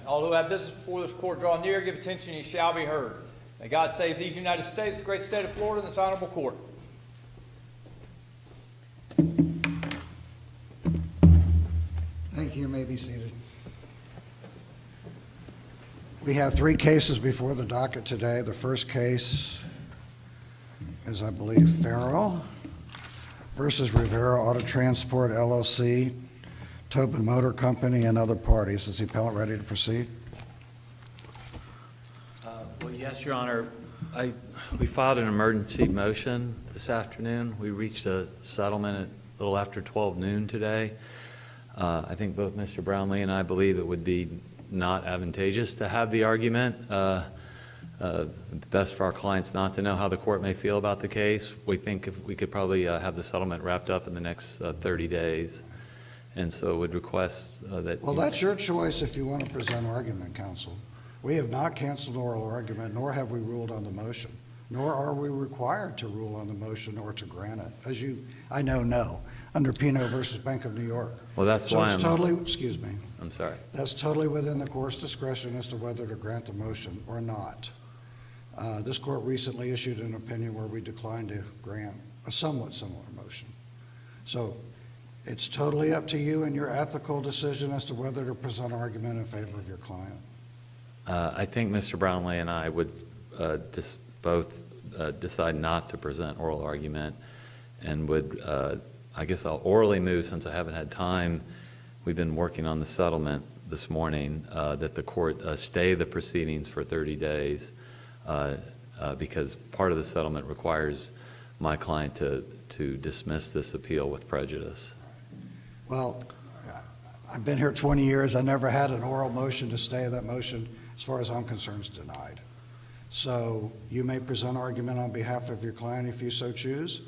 All who have business before this court draw near, give attention, ye shall be heard. May God save these United States, the great state of Florida, and this honorable court. Thank you. You may be seated. We have 3 cases before the docket today. The first case is, I believe, Farrell versus Rivera Auto Transport, LLC, Tobin Motor Company, and other parties. Is the appellant ready to proceed? Well, yes, Your Honor. We filed an emergency motion this afternoon. We reached a settlement at a little after 12 noon today. I think both Mr. Brownlee and I believe it would be not advantageous to have the argument. Best for our clients not to know how the court may feel about the case. We think we could probably have the settlement wrapped up in the next 30 days. And so would request that... Well, that's your choice if you want to present argument, counsel. We have not canceled oral argument, nor have we ruled on the motion, nor are we required to rule on the motion or to grant it. As you, I know, under Pino versus Bank of New York. Well, that's so why it's I'm... totally, excuse me. I'm sorry. That's totally within the court's discretion as to whether to grant the motion or not. This court recently issued an opinion where we declined to grant a somewhat similar motion. So it's totally up to you and your ethical decision as to whether to present argument in favor of your client. I think Mr. Brownlee and I would both decide not to present oral argument and would, I guess I'll orally move, since I haven't had time. We've been working on the settlement this morning, that the court stay the proceedings for 30 days because part of the settlement requires my client to dismiss this appeal with prejudice. Well, I've been here 20 years. I never had an oral motion to stay. That motion, as far as I'm concerned, is denied. So you may present argument on behalf of your client if you so choose,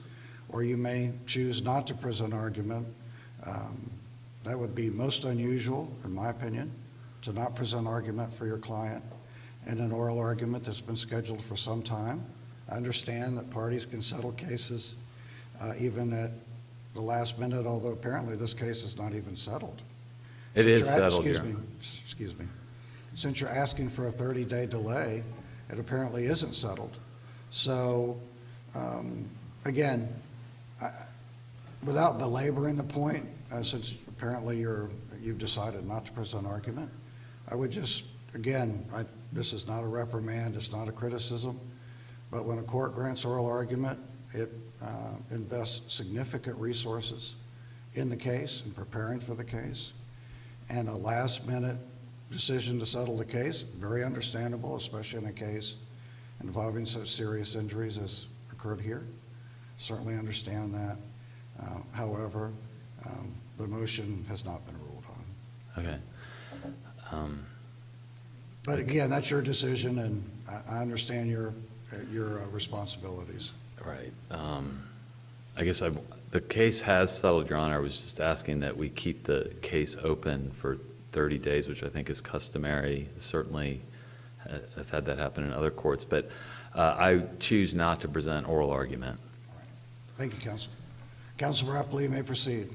or you may choose not to present argument. That would be most unusual, in my opinion, to not present argument for your client in an oral argument that's been scheduled for some time. I understand that parties can settle cases even at the last minute, although apparently this case is not even settled. It is settled, Excuse me. Since you're asking for a 30-day delay, it apparently isn't settled. So, again, without belaboring the point, since apparently you've decided not to present argument, I would just, again, this is not a reprimand, it's not a criticism, but when a court grants oral argument, it invests significant resources in the case and preparing for the case, and a last-minute decision to settle the case, very understandable, especially in a case involving such serious injuries as occurred here. Certainly understand that. However, the motion has not been ruled on. Okay. But again, that's your decision, and I understand your responsibilities. Right. I guess the case has settled, Your Honor. I was just asking that we keep the case open for 30 days, which I think is customary. Certainly have had that happen in other courts, but I choose not to present oral argument. Thank you, Counsel. Counsel Rapley, you may proceed.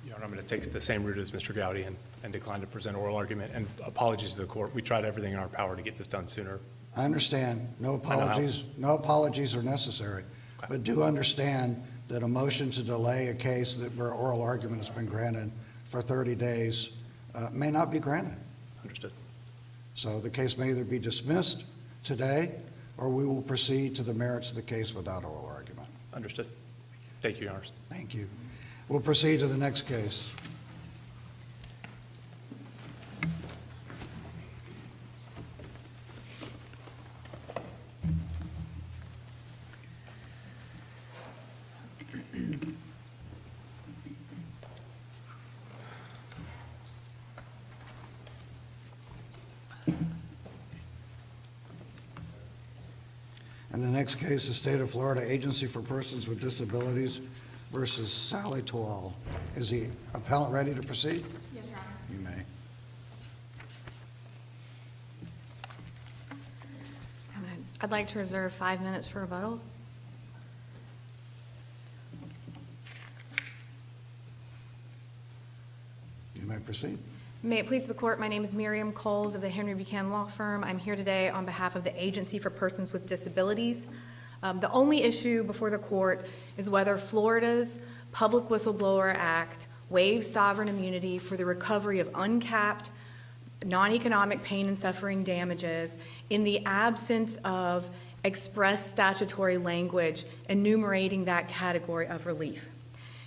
Your Honor, I'm going to take the same route as Mr. Gowdy and decline to present oral argument. And apologies to the court. We tried everything in our power to get this done sooner. I understand. No apologies are necessary. Okay. But do understand that a motion to delay a case where oral argument has been granted for 30 days may not be granted. Understood. So the case may either be dismissed today, or we will proceed to the merits of the case without oral argument. Understood. Thank you, Your Honor. Thank you. We'll proceed to the next case. And the next case is State of Florida Agency for Persons with Disabilities versus Sally Toal. Is the appellant ready to proceed? Yes, Your Honor. You may. And I'd like to reserve 5 minutes for rebuttal. You may proceed. May it please the court, my name is Miriam Coles of the Henry Buchanan Law Firm. I'm here today on behalf of the Agency for Persons with Disabilities. The only issue before the court is whether Florida's Public Whistleblower Act waives sovereign immunity for the recovery of uncapped, non-economic pain and suffering damages in the absence of express statutory language enumerating that category of relief.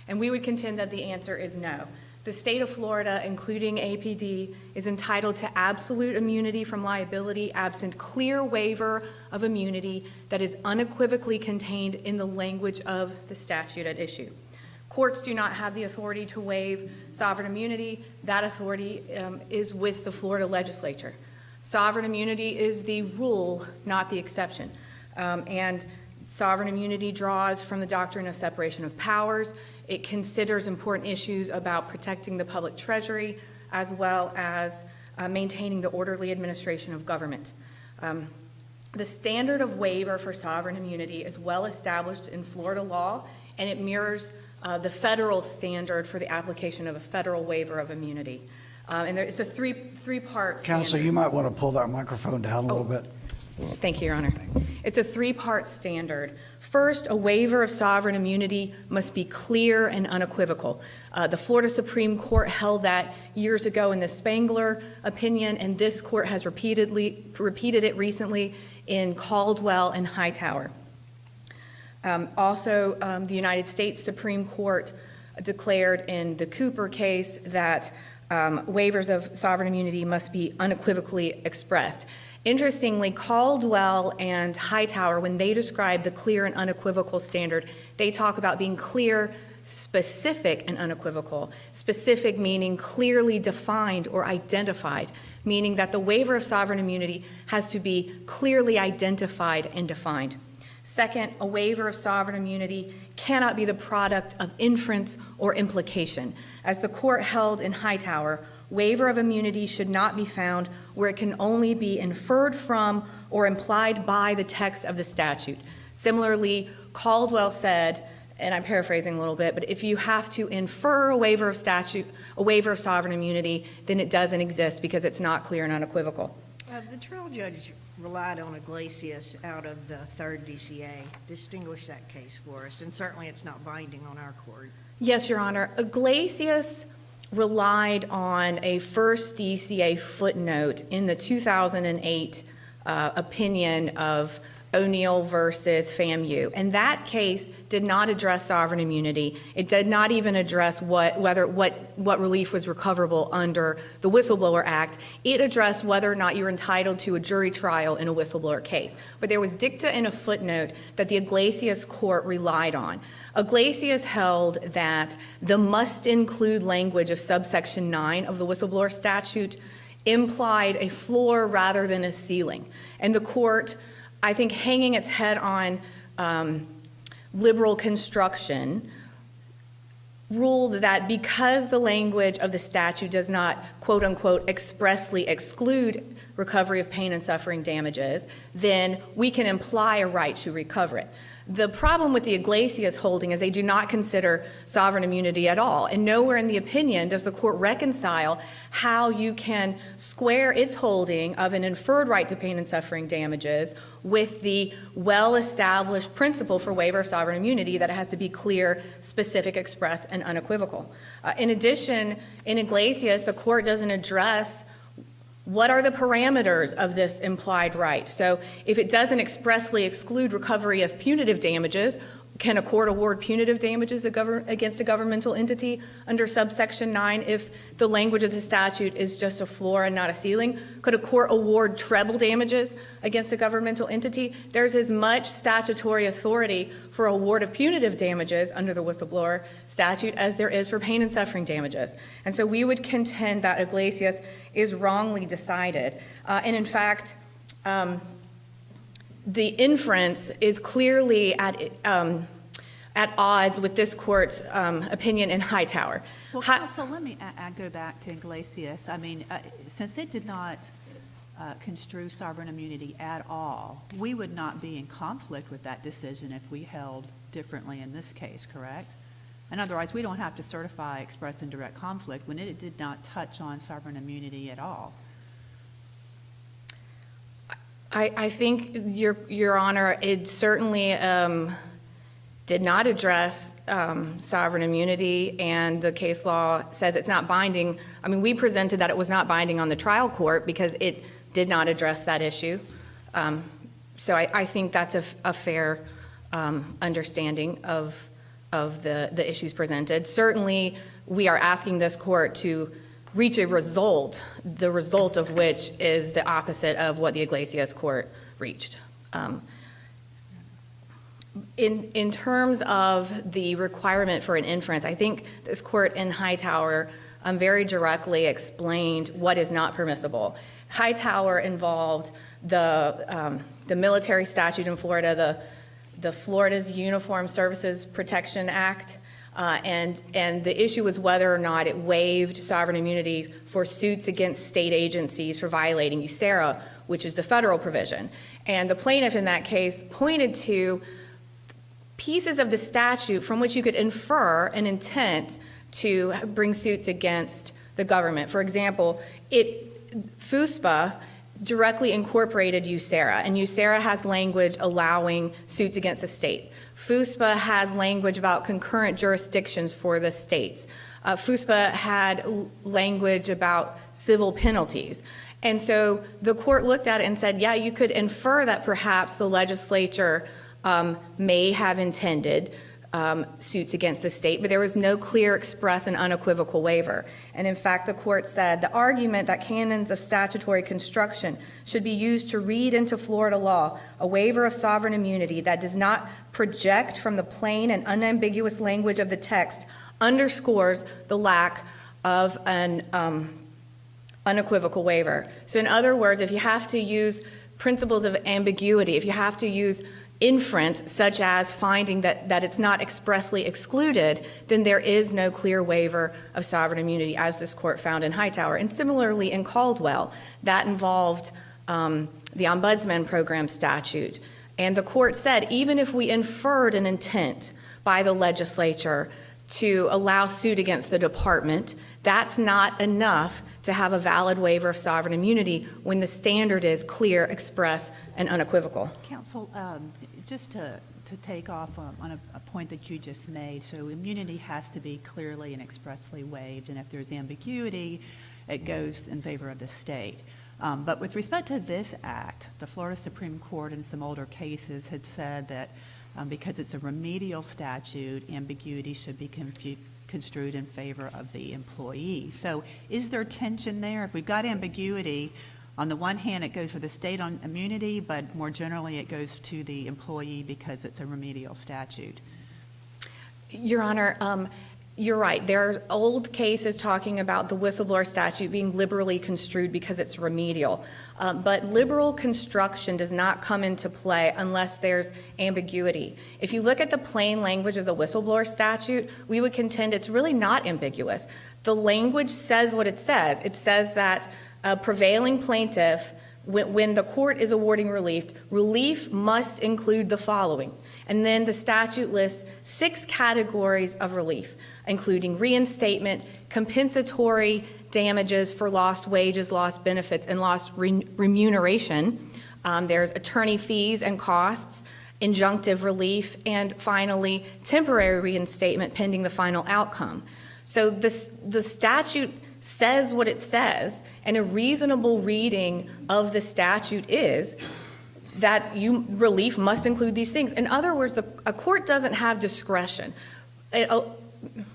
And we would contend that the answer is no. The state of Florida, including APD, is entitled to absolute immunity from liability absent clear waiver of immunity that is unequivocally contained in the language of the statute at issue. Courts do not have the authority to waive sovereign immunity. That authority is with the Florida legislature. Sovereign immunity is the rule, not the exception. And sovereign immunity draws from the doctrine of separation of powers. It considers important issues about protecting the public treasury as well as maintaining the orderly administration of government. The standard of waiver for sovereign immunity is well established in Florida law, and it mirrors the federal standard for the application of a federal waiver of immunity. And it's a three-part standard. Counsel, you might want to pull that microphone down a little bit. Thank you, Your Honor. It's a three-part standard. First, a waiver of sovereign immunity must be clear and unequivocal. The Florida Supreme Court held that years ago in the Spangler opinion, and this court has repeated it recently in Caldwell and Hightower. Also, the United States Supreme Court declared in the Cooper case that waivers of sovereign immunity must be unequivocally expressed. Interestingly, Caldwell and Hightower, when they describe the clear and unequivocal standard, they talk about being clear, specific, and unequivocal. Specific meaning clearly defined or identified, meaning that the waiver of sovereign immunity has to be clearly identified and defined. Second, a waiver of sovereign immunity cannot be the product of inference or implication. As the court held in Hightower, waiver of immunity should not be found where it can only be inferred from or implied by the text of the statute. Similarly, Caldwell said, and I'm paraphrasing a little bit, but if you have to infer a waiver of sovereign immunity, then it doesn't exist because it's not clear and unequivocal. The trial judge relied on Iglesias out of the 3rd DCA. Distinguish that case for us, and certainly it's not binding on our court. Yes, Your Honor. Iglesias relied on a 1st DCA footnote in the 2008 opinion of O'Neill versus FAMU, and that case did not address sovereign immunity. It did not even address what relief was recoverable under the Whistleblower Act. It addressed whether or not you're entitled to a jury trial in a whistleblower case. But there was dicta in a footnote that the Iglesias court relied on. Iglesias held that the must include language of subsection 9 of the whistleblower statute implied a floor rather than a ceiling. And the court, I think, hanging its head on liberal construction, ruled that because the language of the statute does not, quote unquote, expressly exclude recovery of pain and suffering damages, then we can imply a right to recover it. The problem with the Iglesias holding is they do not consider sovereign immunity at all, and nowhere in the opinion does the court reconcile how you can square its holding of an inferred right to pain and suffering damages with the well-established principle for waiver of sovereign immunity that it has to be clear, specific, express, and unequivocal. In addition, in Iglesias, the court doesn't address what are the parameters of this implied right. So if it doesn't expressly exclude recovery of punitive damages, can a court award punitive damages against a governmental entity under subsection 9 if the language of the statute is just a floor and not a ceiling? Could a court award treble damages against a governmental entity? There's as much statutory authority for award of punitive damages under the whistleblower statute as there is for pain and suffering damages. And so we would contend that Iglesias is wrongly decided. And in fact, the inference is clearly at odds with this court's opinion in Hightower. Well, counsel, let me go back to Iglesias. I mean, since it did not construe sovereign immunity at all, we would not be in conflict with that decision if we held differently in this case, correct? And otherwise, we don't have to certify express and direct conflict when it did not touch on sovereign immunity at all. I think, Your Honor, it certainly did not address sovereign immunity, and the case law says it's not binding. I mean, we presented that it was not binding on the trial court because it did not address that issue. So I think that's a fair understanding of the issues presented. Certainly, we are asking this court to reach a result, the result of which is the opposite of what the Iglesias court reached. In terms of the requirement for an inference, I think this court in Hightower very directly explained what is not permissible. Hightower involved the military statute in Florida, the Florida's Uniform Services Protection Act, and the issue was whether or not it waived sovereign immunity for suits against state agencies for violating USERRA, which is the federal provision. And the plaintiff in that case pointed to pieces of the statute from which you could infer an intent to bring suits against the government. For example, FUSPA directly incorporated USERRA, and USERRA has language allowing suits against the state. FUSPA has language about concurrent jurisdictions for the states. FUSPA had language about civil penalties. And so the court looked at it and said, yeah, you could infer that perhaps the legislature may have intended suits against the state, but there was no clear, express, and unequivocal waiver. And in fact, the court said the argument that canons of statutory construction should be used to read into Florida law a waiver of sovereign immunity that does not project from the plain and unambiguous language of the text underscores the lack of an unequivocal waiver. So in other words, if you have to use principles of ambiguity, if you have to use inference, such as finding that it's not expressly excluded, then there is no clear waiver of sovereign immunity, as this court found in Hightower. And similarly in Caldwell, that involved the Ombudsman Program statute. And the court said, even if we inferred an intent by the legislature to allow suit against the department, that's not enough to have a valid waiver of sovereign immunity when the standard is clear, express, and unequivocal. Counsel, just to take off on a point that you just made, so immunity has to be clearly and expressly waived, and if there's ambiguity, it goes in favor of the state. But with respect to this act, the Florida Supreme Court in some older cases had said that because it's a remedial statute, ambiguity should be construed in favor of the employee. So is there tension there? If we've got ambiguity, on the one hand, it goes for the state on immunity, but more generally, it goes to the employee because it's a remedial statute. Your Honor, you're right. There are old cases talking about the whistleblower statute being liberally construed because it's remedial. But liberal construction does not come into play unless there's ambiguity. If you look at the plain language of the whistleblower statute, we would contend it's really not ambiguous. The language says what it says. It says that a prevailing plaintiff, when the court is awarding relief must include the following. And then the statute lists 6 categories of relief, including reinstatement, compensatory damages for lost wages, lost benefits, and lost remuneration. There's attorney fees and costs, injunctive relief, and finally, temporary reinstatement pending the final outcome. So the statute says what it says, and a reasonable reading of the statute is that relief must include these things. In other words, a court doesn't have discretion.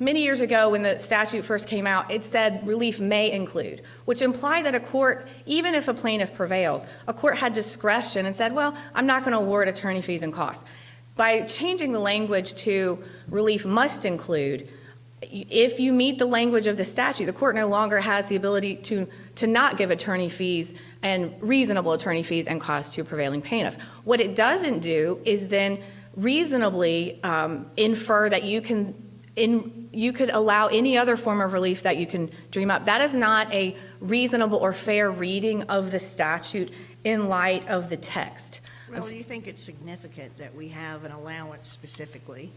Many years ago when the statute first came out, it said relief may include, which implied that a court, even if a plaintiff prevails, a court had discretion and said, well, I'm not going to award attorney fees and costs. By changing the language to relief must include, if you meet the language of the statute, the court no longer has the ability to not give attorney fees and reasonable attorney fees and costs to a prevailing plaintiff. What it doesn't do is then reasonably infer that you could allow any other form of relief that you can dream up. That is not a reasonable or fair reading of the statute in light of the text. Well, do you think it's significant that we have an allowance specifically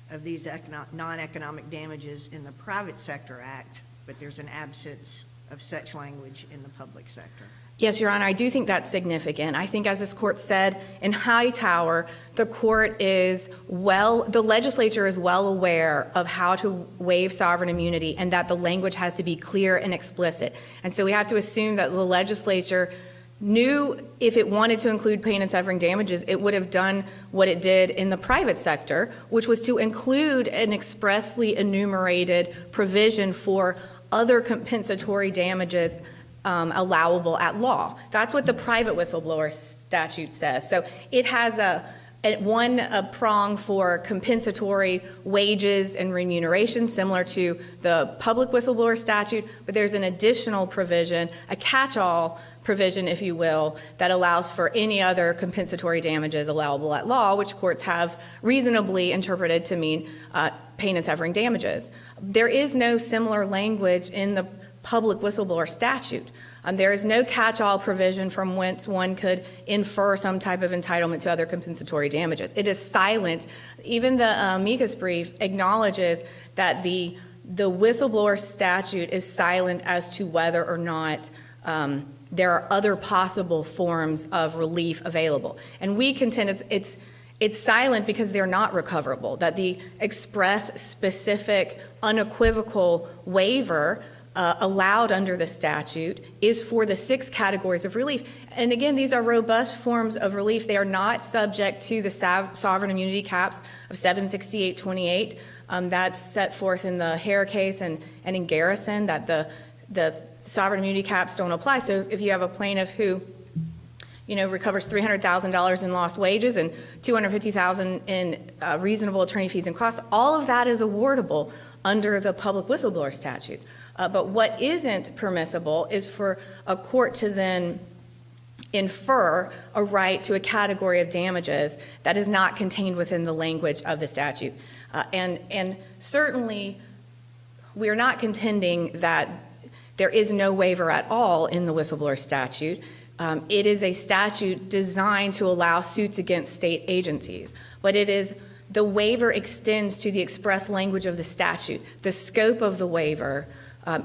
of these non-economic damages in the Private Sector Act, but there's an absence of such language in the public sector. Yes, Your Honor, I do think that's significant. I think, as this court said in Hightower, the legislature is well aware of how to waive sovereign immunity and that the language has to be clear and explicit. And so we have to assume that the legislature knew if it wanted to include pain and suffering damages, it would have done what it did in the private sector, which was to include an expressly enumerated provision for other compensatory damages allowable at law. That's what the private whistleblower statute says. So it has a prong for compensatory wages and remuneration, similar to the public whistleblower statute, but there's an additional provision, a catch-all provision, if you will, that allows for any other compensatory damages allowable at law, which courts have reasonably interpreted to mean pain and suffering damages. There is no similar language in the public whistleblower statute. There is no catch-all provision from whence one could infer some type of entitlement to other compensatory damages. It is silent. Even the amicus brief acknowledges that the whistleblower statute is silent as to whether or not there are other possible forms of relief available. And we contend it's silent because they're not recoverable, that the express, specific, unequivocal waiver allowed under the statute is for the 6 categories of relief. And again, these are robust forms of relief. They are not subject to the sovereign immunity caps of 768.28. That's set forth in the Hare case and in Garrison, that the sovereign immunity caps don't apply. So if you have a plaintiff who recovers $300,000 in lost wages and $250,000 in reasonable attorney fees and costs, all of that is awardable under the public whistleblower statute. But what isn't permissible is for a court to then infer a right to a category of damages that is not contained within the language of the statute. And certainly, we are not contending that there is no waiver at all in the whistleblower statute. It is a statute designed to allow suits against state agencies, but the waiver extends to the express language of the statute. The scope of the waiver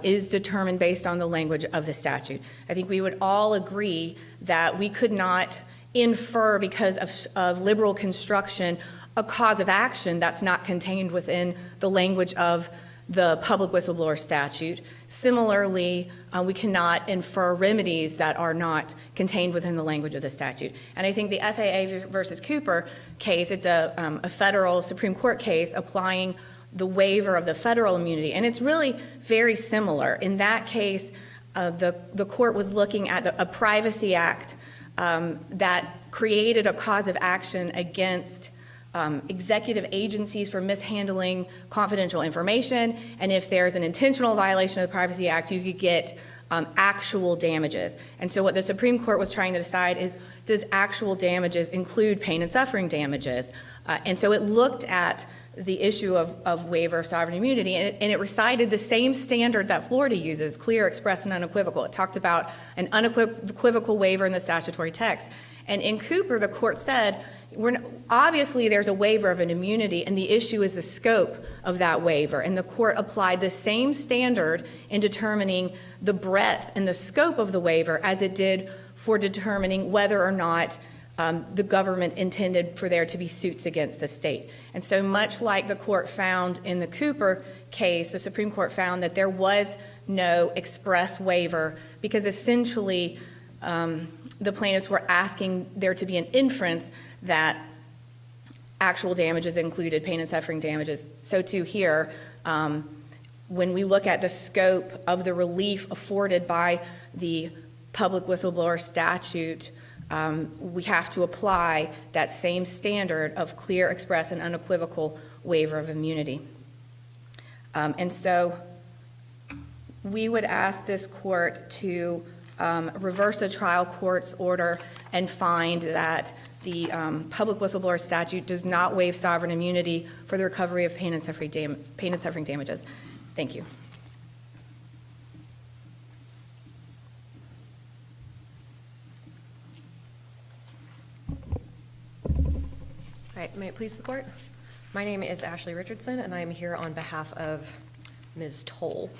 is determined based on the language of the statute. I think we would all agree that we could not infer, because of liberal construction, a cause of action that's not contained within the language of the public whistleblower statute. Similarly, we cannot infer remedies that are not contained within the language of the statute. And I think the FAA versus Cooper case, it's a federal Supreme Court case applying the waiver of the federal immunity, and it's really very similar. In that case, the court was looking at a Privacy Act that created a cause of action against executive agencies for mishandling confidential information, and if there's an intentional violation of the Privacy Act, you could get actual damages. And so what the Supreme Court was trying to decide is, does actual damages include pain and suffering damages? And so it looked at the issue of waiver of sovereign immunity, and it recited the same standard that Florida uses, clear, express, and unequivocal. It talked about an unequivocal waiver in the statutory text. And in Cooper, the court said, obviously there's a waiver of an immunity, and the issue is the scope of that waiver. And the court applied the same standard in determining the breadth and the scope of the waiver as it did for determining whether or not the government intended for there to be suits against the state. And so much like the court found in the Cooper case, the Supreme Court found that there was no express waiver because essentially the plaintiffs were asking there to be an inference that actual damages included pain and suffering damages. So too here, when we look at the scope of the relief afforded by the public whistleblower statute, we have to apply that same standard of clear, express, and unequivocal waiver of immunity. And so we would ask this court to reverse the trial court's order and find that the public whistleblower statute does not waive sovereign immunity for the recovery of pain and suffering damages. Thank you. All right, may it please the court? My name is Ashley Richardson, and I am here on behalf of Ms. Toll.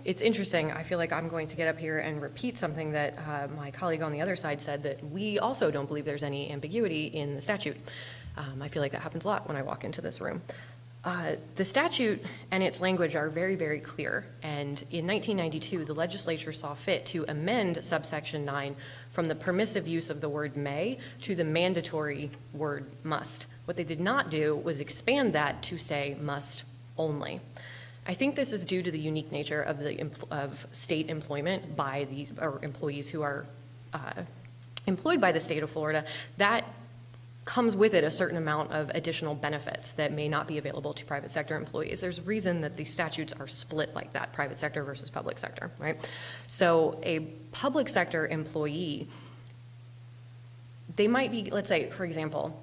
It's interesting, I feel like I'm going to get up here and repeat something that my colleague on the other side said, that we also don't believe there's any ambiguity in the statute. I feel like that happens a lot when I walk into this room. The statute and its language are very, very clear, and in 1992, the legislature saw fit to amend subsection 9 from the permissive use of the word may to the mandatory word must. What they did not do was expand that to say must only. I think this is due to the unique nature of state employment by these or employees who are employed by the state of Florida. That comes with it a certain amount of additional benefits that may not be available to private sector employees. There's a reason that these statutes are split like that, private sector versus public sector, right? So a public sector employee, they might be, let's say, for example,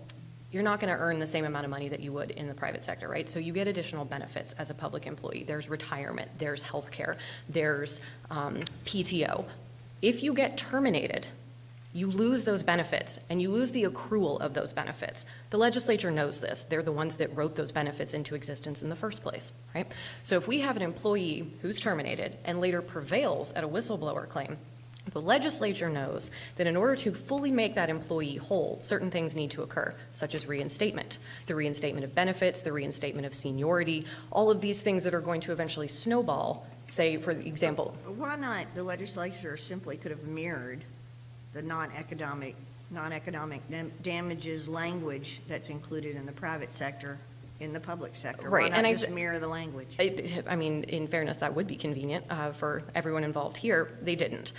you're not going to earn the same amount of money that you would in the private sector, right? So you get additional benefits as a public employee. There's retirement, there's health care, there's PTO. If you get terminated, you lose those benefits, and you lose the accrual of those benefits. The legislature knows this. They're the ones that wrote those benefits into existence in the first place, right? So if we have an employee who's terminated and later prevails at a whistleblower claim, the legislature knows that in order to fully make that employee whole, certain things need to occur, such as reinstatement, the reinstatement of benefits, the reinstatement of seniority, all of these things that are going to eventually snowball, say, for example. Why not, the legislature simply could have mirrored the non-economic damages language that's included in the private sector in the public sector? Right, Why and not just mirror the language? I mean, in fairness, that would be convenient for everyone involved here. They didn't.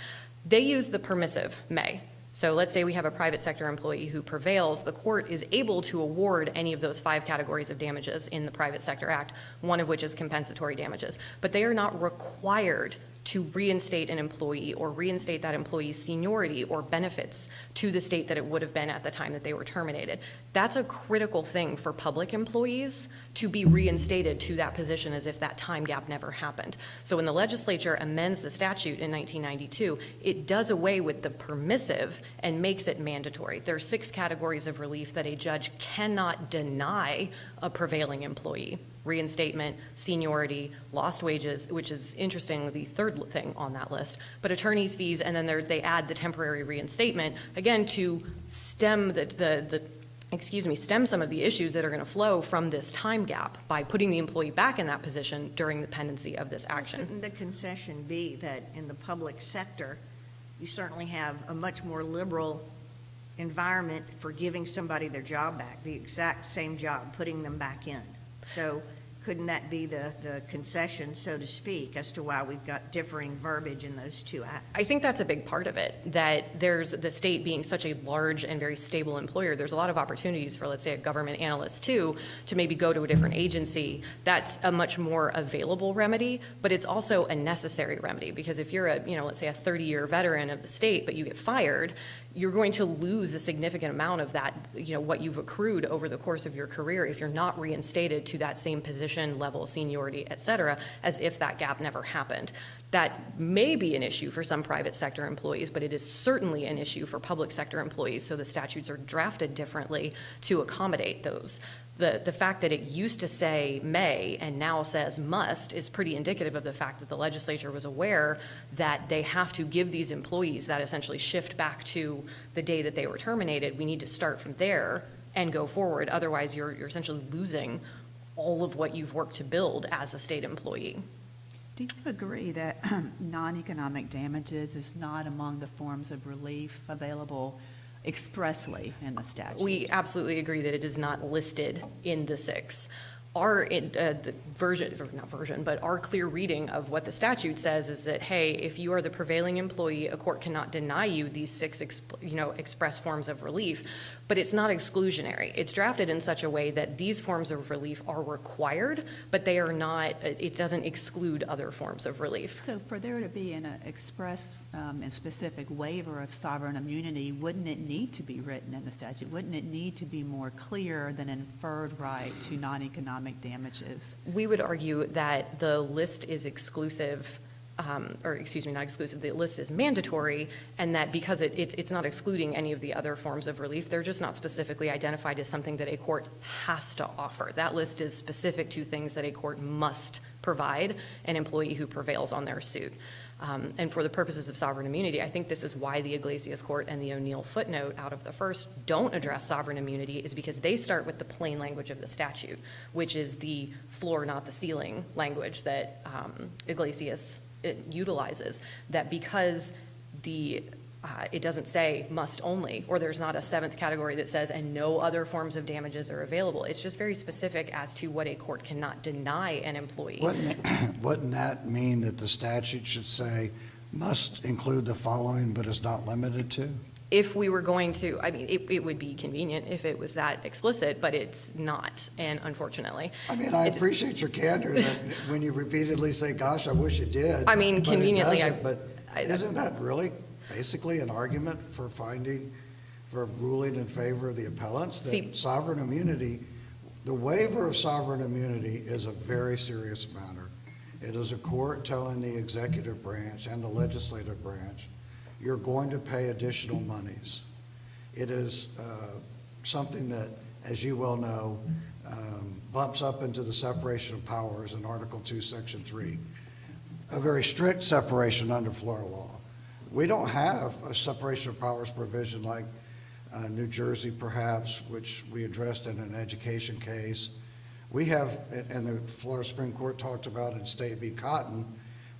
They used the permissive may. So let's say we have a private sector employee who prevails. The court is able to award any of those 5 categories of damages in the Private Sector Act, one of which is compensatory damages. But they are not required to reinstate an employee or reinstate that employee's seniority or benefits to the state that it would have been at the time that they were terminated. That's a critical thing for public employees to be reinstated to that position as if that time gap never happened. So when the legislature amends the statute in 1992, it does away with the permissive and makes it mandatory. There are 6 categories of relief that a judge cannot deny a prevailing employee: reinstatement, seniority, lost wages, which is interesting, the third thing on that list, but attorney's fees, and then they add the temporary reinstatement, again, to stem stem some of the issues that are going to flow from this time gap by putting the employee back in that position during the pendency of this action. Couldn't the concession be that in the public sector, you certainly have a much more liberal environment for giving somebody their job back, the exact same job, putting them back in? So couldn't that be the concession, so to speak, as to why we've got differing verbiage in those 2 acts? I think that's a big part of it, that there's the state being such a large and very stable employer. There's a lot of opportunities for, let's say, a government analyst too, to maybe go to a different agency. That's a much more available remedy, but it's also a necessary remedy, because if you're let's say a 30-year veteran of the state, but you get fired, you're going to lose a significant amount of that, what you've accrued over the course of your career if you're not reinstated to that same position, level, seniority, et cetera, as if that gap never happened. That may be an issue for some private sector employees, but it is certainly an issue for public sector employees, so the statutes are drafted differently to accommodate those. The fact that it used to say may and now says must is pretty indicative of the fact that the legislature was aware that they have to give these employees that essentially shift back to the day that they were terminated. We need to start from there and go forward. Otherwise, you're essentially losing all of what you've worked to build as a state employee. Do you agree that non-economic damages is not among the forms of relief available expressly in the statute? We absolutely agree that it is not listed in the 6. Our our clear reading of what the statute says is that, hey, if you are the prevailing employee, a court cannot deny you these 6 express forms of relief, but it's not exclusionary. It's drafted in such a way that these forms of relief are required, but they are not, it doesn't exclude other forms of relief. So for there to be an express and specific waiver of sovereign immunity, wouldn't it need to be written in the statute? Wouldn't it need to be more clear than inferred right to non-economic damages? We would argue that the list is exclusive or excuse me, not exclusive, the list is mandatory, and that because it's not excluding any of the other forms of relief, they're just not specifically identified as something that a court has to offer. That list is specific to things that a court must provide an employee who prevails on their suit. And for the purposes of sovereign immunity, I think this is why the Iglesias Court and the O'Neill footnote out of the first don't address sovereign immunity, is because they start with the plain language of the statute, which is the floor, not the ceiling language that Iglesias utilizes, that because it doesn't say must only, or there's not a seventh category that says, and no other forms of damages are available. It's just very specific as to what a court cannot deny an employee. Wouldn't that mean that the statute should say must include the following but is not limited to? If we were going to, I mean, it would be convenient if it was that explicit, but it's not, and unfortunately. I mean, I appreciate your candor that when you repeatedly say, gosh, I wish it did. I mean, but it conveniently, doesn't. But isn't that really basically an argument for ruling in favor of the appellants? That sovereign immunity, the waiver of sovereign immunity is a very serious matter. It is a court telling the executive branch and the legislative branch, you're going to pay additional monies. It is something that, as you well know, bumps up into the separation of powers in Article 2, Section 3, a very strict separation under Florida law. We don't have a separation of powers provision like New Jersey, perhaps, which we addressed in an education case. We have, and the Florida Supreme Court talked about in State v. Cotton,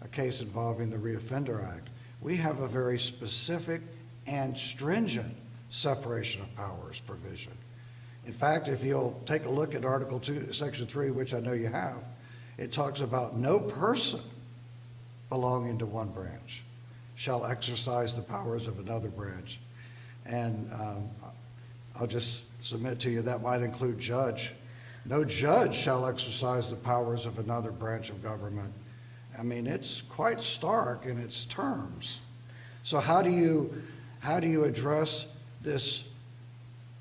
a case involving the Reoffender Act. We have a very specific and stringent separation of powers provision. In fact, if you'll take a look at Article 2, Section 3, which I know you have, it talks about no person belonging to one branch shall exercise the powers of another branch. And I'll just submit to you that might include judge. No judge shall exercise the powers of another branch of government. I mean, it's quite stark in its terms. So how do you address this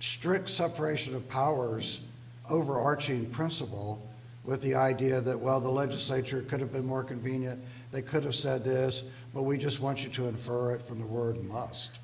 strict separation of powers overarching principle with the idea that, well, the legislature could have been more convenient, they could have said this, but we just want you to infer it from the word must?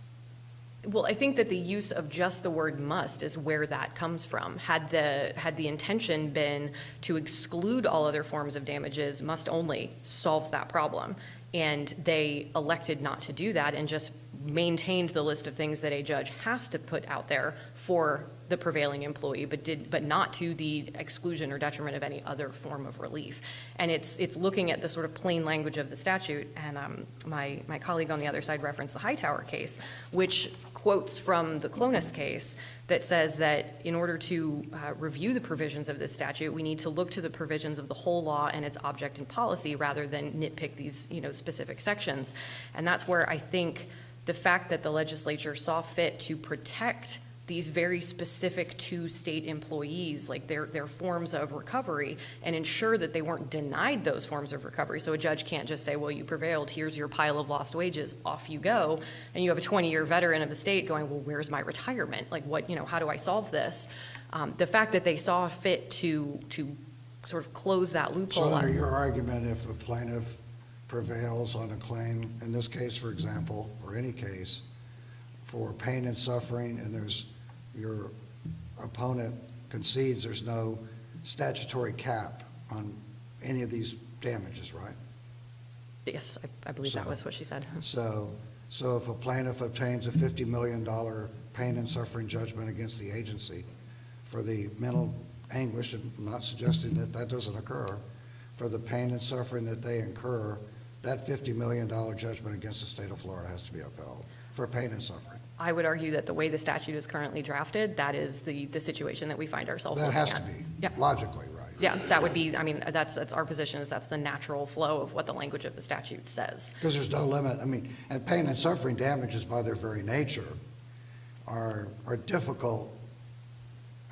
Well, I think that the use of just the word must is where that comes from. Had the intention been to exclude all other forms of damages, must only solves that problem. And they elected not to do that and just maintained the list of things that a judge has to put out there for the prevailing employee, but not to the exclusion or detriment of any other form of relief. And it's looking at the sort of plain language of the statute. And my colleague on the other side referenced the Hightower case, which quotes from the Clonus case that says that in order to review the provisions of this statute, we need to look to the provisions of the whole law and its object and policy rather than nitpick these, specific sections. And that's where I think the fact that the legislature saw fit to protect these very specific to state employees, like their forms of recovery, and ensure that they weren't denied those forms of recovery. So a judge can't just say, well, you prevailed, here's your pile of lost wages, off you go. And you have a 20-year veteran of the state going, well, where's my retirement? Like what, how do I solve this? The fact that they saw fit to sort of close that loophole. So under your argument, if a plaintiff prevails on a claim, in this case, for example, or any case, for pain and suffering, and your opponent concedes there's no statutory cap on any of these damages, right? Yes, I believe that was what she said. So if a plaintiff obtains a $50 million pain and suffering judgment against the agency for the mental anguish, and I'm not suggesting that that doesn't occur, for the pain and suffering that they incur, that $50 million judgment against the state of Florida has to be upheld for pain and suffering. I would argue that the way the statute is currently drafted, that is the situation that we find ourselves That looking has at. to be, Yeah. logically, right? Yeah, that would be, that's our position, is that's the natural flow of what the language of the statute says. Because there's no limit. And pain and suffering damages by their very nature are difficult.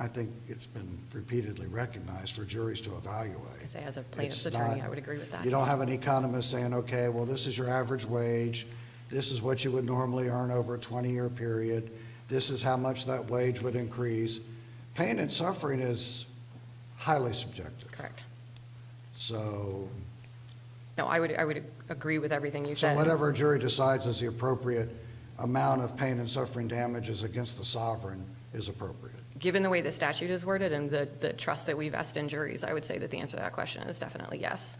I think it's been repeatedly recognized for juries to evaluate. I was going to say, as a plaintiff's It's attorney, not- I would agree with that. You don't have an economist saying, okay, well, this is your average wage. This is what you would normally earn over a 20-year period. This is how much that wage would increase. Pain and suffering is highly subjective. Correct. So No, I would agree with everything you So said. whatever a jury decides is the appropriate amount of pain and suffering damages against the sovereign is appropriate. Given the way the statute is worded and the trust that we vest in juries, I would say that the answer to that question is definitely yes.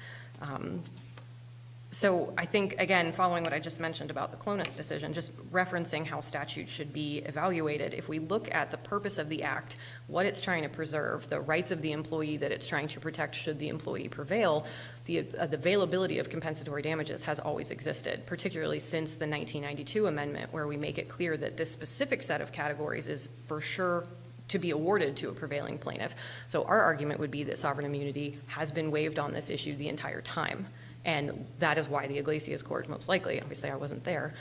So I think, again, following what I just mentioned about the Clonus decision, just referencing how statutes should be evaluated, if we look at the purpose of the act, what it's trying to preserve, the rights of the employee that it's trying to protect should the employee prevail, the availability of compensatory damages has always existed, particularly since the 1992 amendment, where we make it clear that this specific set of categories is for sure to be awarded to a prevailing plaintiff. So our argument would be that sovereign immunity has been waived on this issue the entire time. And that is why the Iglesias court, most likely, obviously I wasn't there,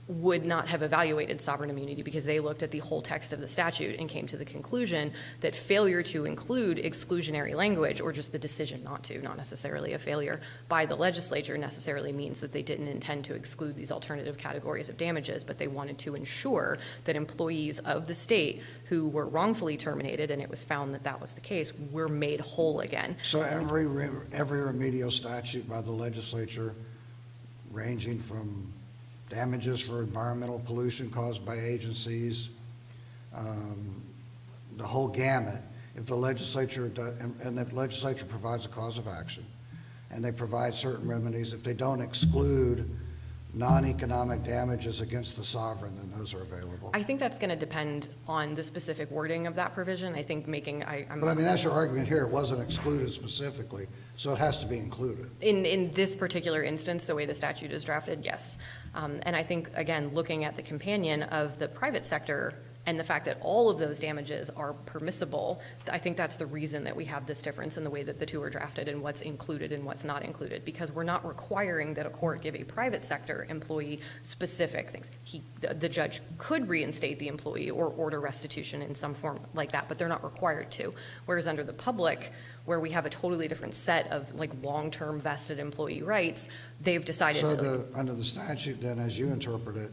would not have evaluated sovereign immunity because they looked at the whole text of the statute and came to the conclusion that failure to include exclusionary language, or just the decision not to, not necessarily a failure by the legislature, necessarily means that they didn't intend to exclude these alternative categories of damages, but they wanted to ensure that employees of the state who were wrongfully terminated, and it was found that that was the case, were made whole again. So every remedial statute by the legislature, ranging from damages for environmental pollution caused by agencies, the whole gamut, if the legislature, and the legislature provides a cause of action, and they provide certain remedies, if they don't exclude non-economic damages against the sovereign, then those are available. I think that's going to depend on the specific wording of that provision. I think But I mean, that's your argument here. It wasn't excluded specifically, so it has to be included. In this particular instance, the way the statute is drafted, yes. And I think, again, looking at the companion of the private sector and the fact that all of those damages are permissible, I think that's the reason that we have this difference in the way that the two are drafted and what's included and what's not included, because we're not requiring that a court give a private sector employee specific things. The judge could reinstate the employee or order restitution in some form like that, but they're not required to. Whereas under the public, where we have a totally different set of like long-term vested employee rights, they've decided. So under the statute, then, as you interpret it,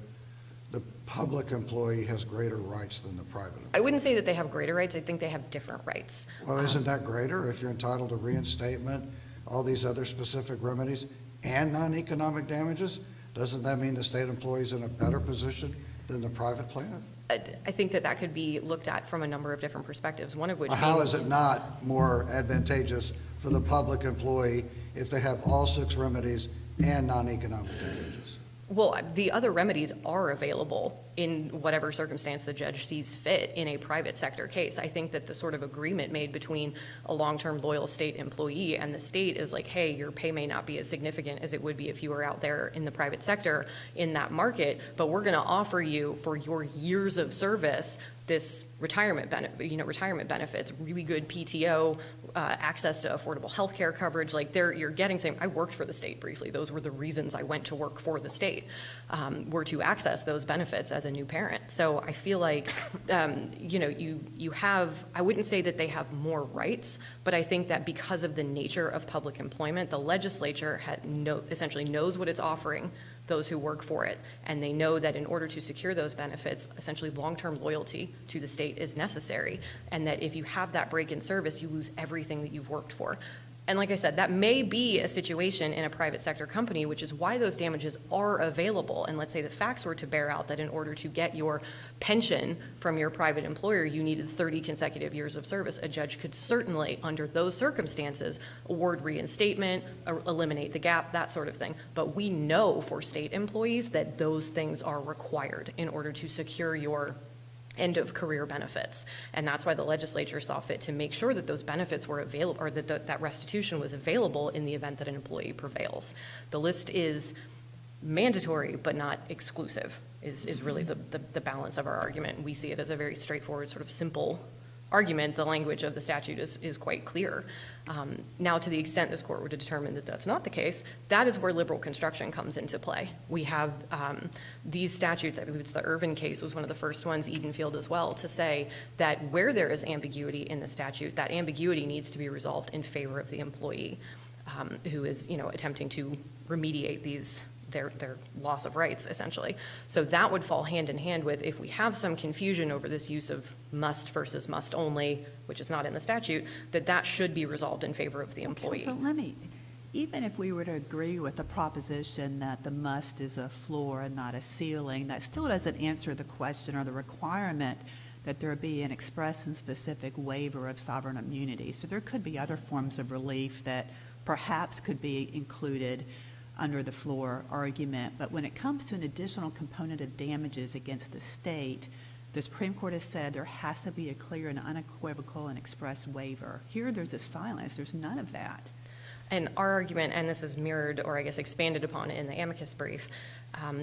the public employee has greater rights than the private employee. I wouldn't say that they have greater rights. I think they have different rights. Well, isn't that greater if you're entitled to reinstatement, all these other specific remedies, and non-economic damages? Doesn't that mean the state employee is in a better position than the private plaintiff? I think that could be looked at from a number of different perspectives, one of which How being- is it not more advantageous for the public employee if they have all 6 remedies and non-economic damages? Well, the other remedies are available in whatever circumstance the judge sees fit in a private sector case. I think that the sort of agreement made between a long-term loyal state employee and the state is like, hey, your pay may not be as significant as it would be if you were out there in the private sector in that market, but we're going to offer you for your years of service this retirement benefits, really good PTO, access to affordable health care coverage. Like you're getting saying, I worked for the state briefly. Those were the reasons I went to work for the state, were to access those benefits as a new parent. So I feel like, you have, I wouldn't say that they have more rights, but I think that because of the nature of public employment, the legislature essentially knows what it's offering those who work for it, and they know that in order to secure those benefits, essentially long-term loyalty to the state is necessary, and that if you have that break in service, you lose everything that you've worked for. And like I said, that may be a situation in a private sector company, which is why those damages are available. And let's say the facts were to bear out that in order to get your pension from your private employer, you needed 30 consecutive years of service. A judge could certainly, under those circumstances, award reinstatement, eliminate the gap, that sort of thing. But we know for state employees that those things are required in order to secure your end of career benefits. And that's why the legislature saw fit to make sure that those benefits were available, or that that restitution was available in the event that an employee prevails. The list is mandatory but not exclusive is really the balance of our argument. We see it as a very straightforward, sort of simple argument. The language of the statute is quite clear. Now, to the extent this court were to determine that that's not the case, that is where liberal construction comes into play. We have these statutes, I believe it's the Irvin case was one of the first ones, Edenfield as well, to say that where there is ambiguity in the statute, that ambiguity needs to be resolved in favor of the employee who is, attempting to remediate their loss of rights, essentially. So that would fall hand in hand with, if we have some confusion over this use of must versus must only, which is not in the statute, that should be resolved in favor of the employee. So let me, even if we were to agree with the proposition that the must is a floor and not a ceiling, that still doesn't answer the question or the requirement that there be an express and specific waiver of sovereign immunity. So there could be other forms of relief that perhaps could be included under the floor argument. But when it comes to an additional component of damages against the state, the Supreme Court has said there has to be a clear and unequivocal and express waiver. Here, there's a silence. There's none of that. And our argument, and this is mirrored, or I guess expanded upon in the amicus brief,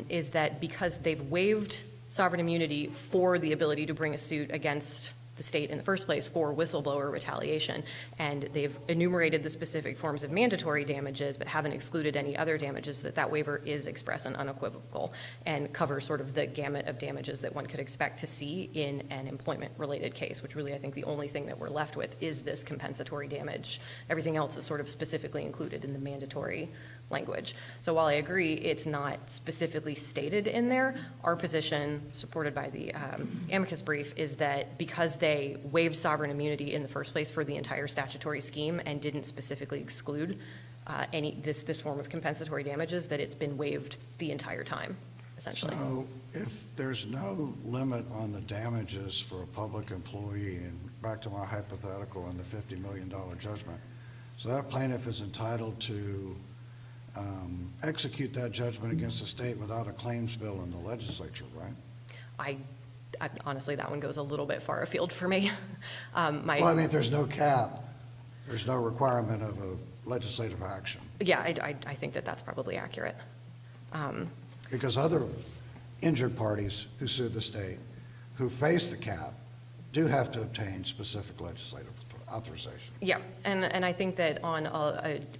is that because they've waived sovereign immunity for the ability to bring a suit against the state in the first place for whistleblower retaliation, and they've enumerated the specific forms of mandatory damages but haven't excluded any other damages, that waiver is express and unequivocal and covers sort of the gamut of damages that one could expect to see in an employment-related case, which really I think the only thing that we're left with is this compensatory damage. Everything else is sort of specifically included in the mandatory language. So while I agree it's not specifically stated in there, our position, supported by the amicus brief, is that because they waived sovereign immunity in the first place for the entire statutory scheme and didn't specifically exclude this form of compensatory damages, that it's been waived the entire time, essentially. So if there's no limit on the damages for a public employee, and back to my hypothetical on the $50 million judgment, so that plaintiff is entitled to execute that judgment against the state without a claims bill in the legislature, right? I honestly, that one goes a little bit far afield for me. Well, I mean, if there's no cap, there's no requirement of a legislative action. Yeah, I think that that's probably accurate. Because other injured parties who sued the state, who face the cap, do have to obtain specific legislative authorization. Yeah, and I think that on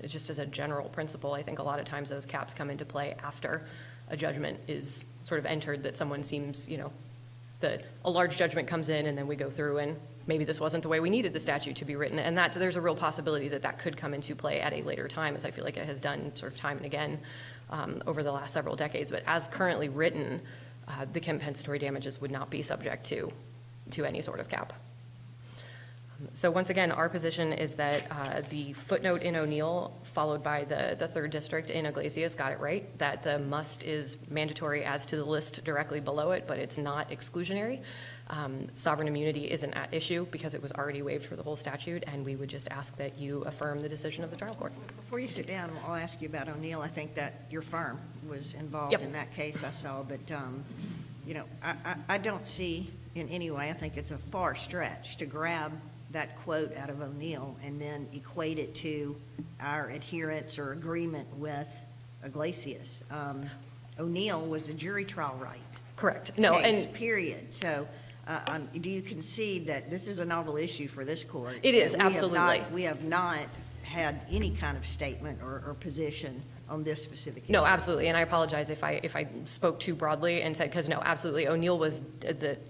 just as a general principle, I think a lot of times those caps come into play after a judgment is sort of entered, that someone seems, that a large judgment comes in and then we go through and maybe this wasn't the way we needed the statute to be written, and that there's a real possibility that that could come into play at a later time, as I feel like it has done sort of time and again over the last several decades. But as currently written, the compensatory damages would not be subject to any sort of cap. So once again, our position is that the footnote in O'Neill, followed by the third district in Iglesias, got it right, that the must is mandatory as to the list directly below it, but it's not exclusionary. Sovereign immunity isn't at issue because it was already waived for the whole statute, and we would just ask that you affirm the decision of the trial court. Before you sit down, I'll ask you about O'Neill. I think that your firm was involved Yep. in that case I saw, but, I don't see in any way, I think it's a far stretch to grab that quote out of O'Neill and then equate it to our adherence or agreement with Iglesias. O'Neill was a jury trial right. Correct. No, Case, and period. So do you concede that this is a novel issue for this court? It is, That absolutely. We have not had any kind of statement or position on this specific issue? no, absolutely, and I apologize if I spoke too broadly and said, because no, absolutely, O'Neill was,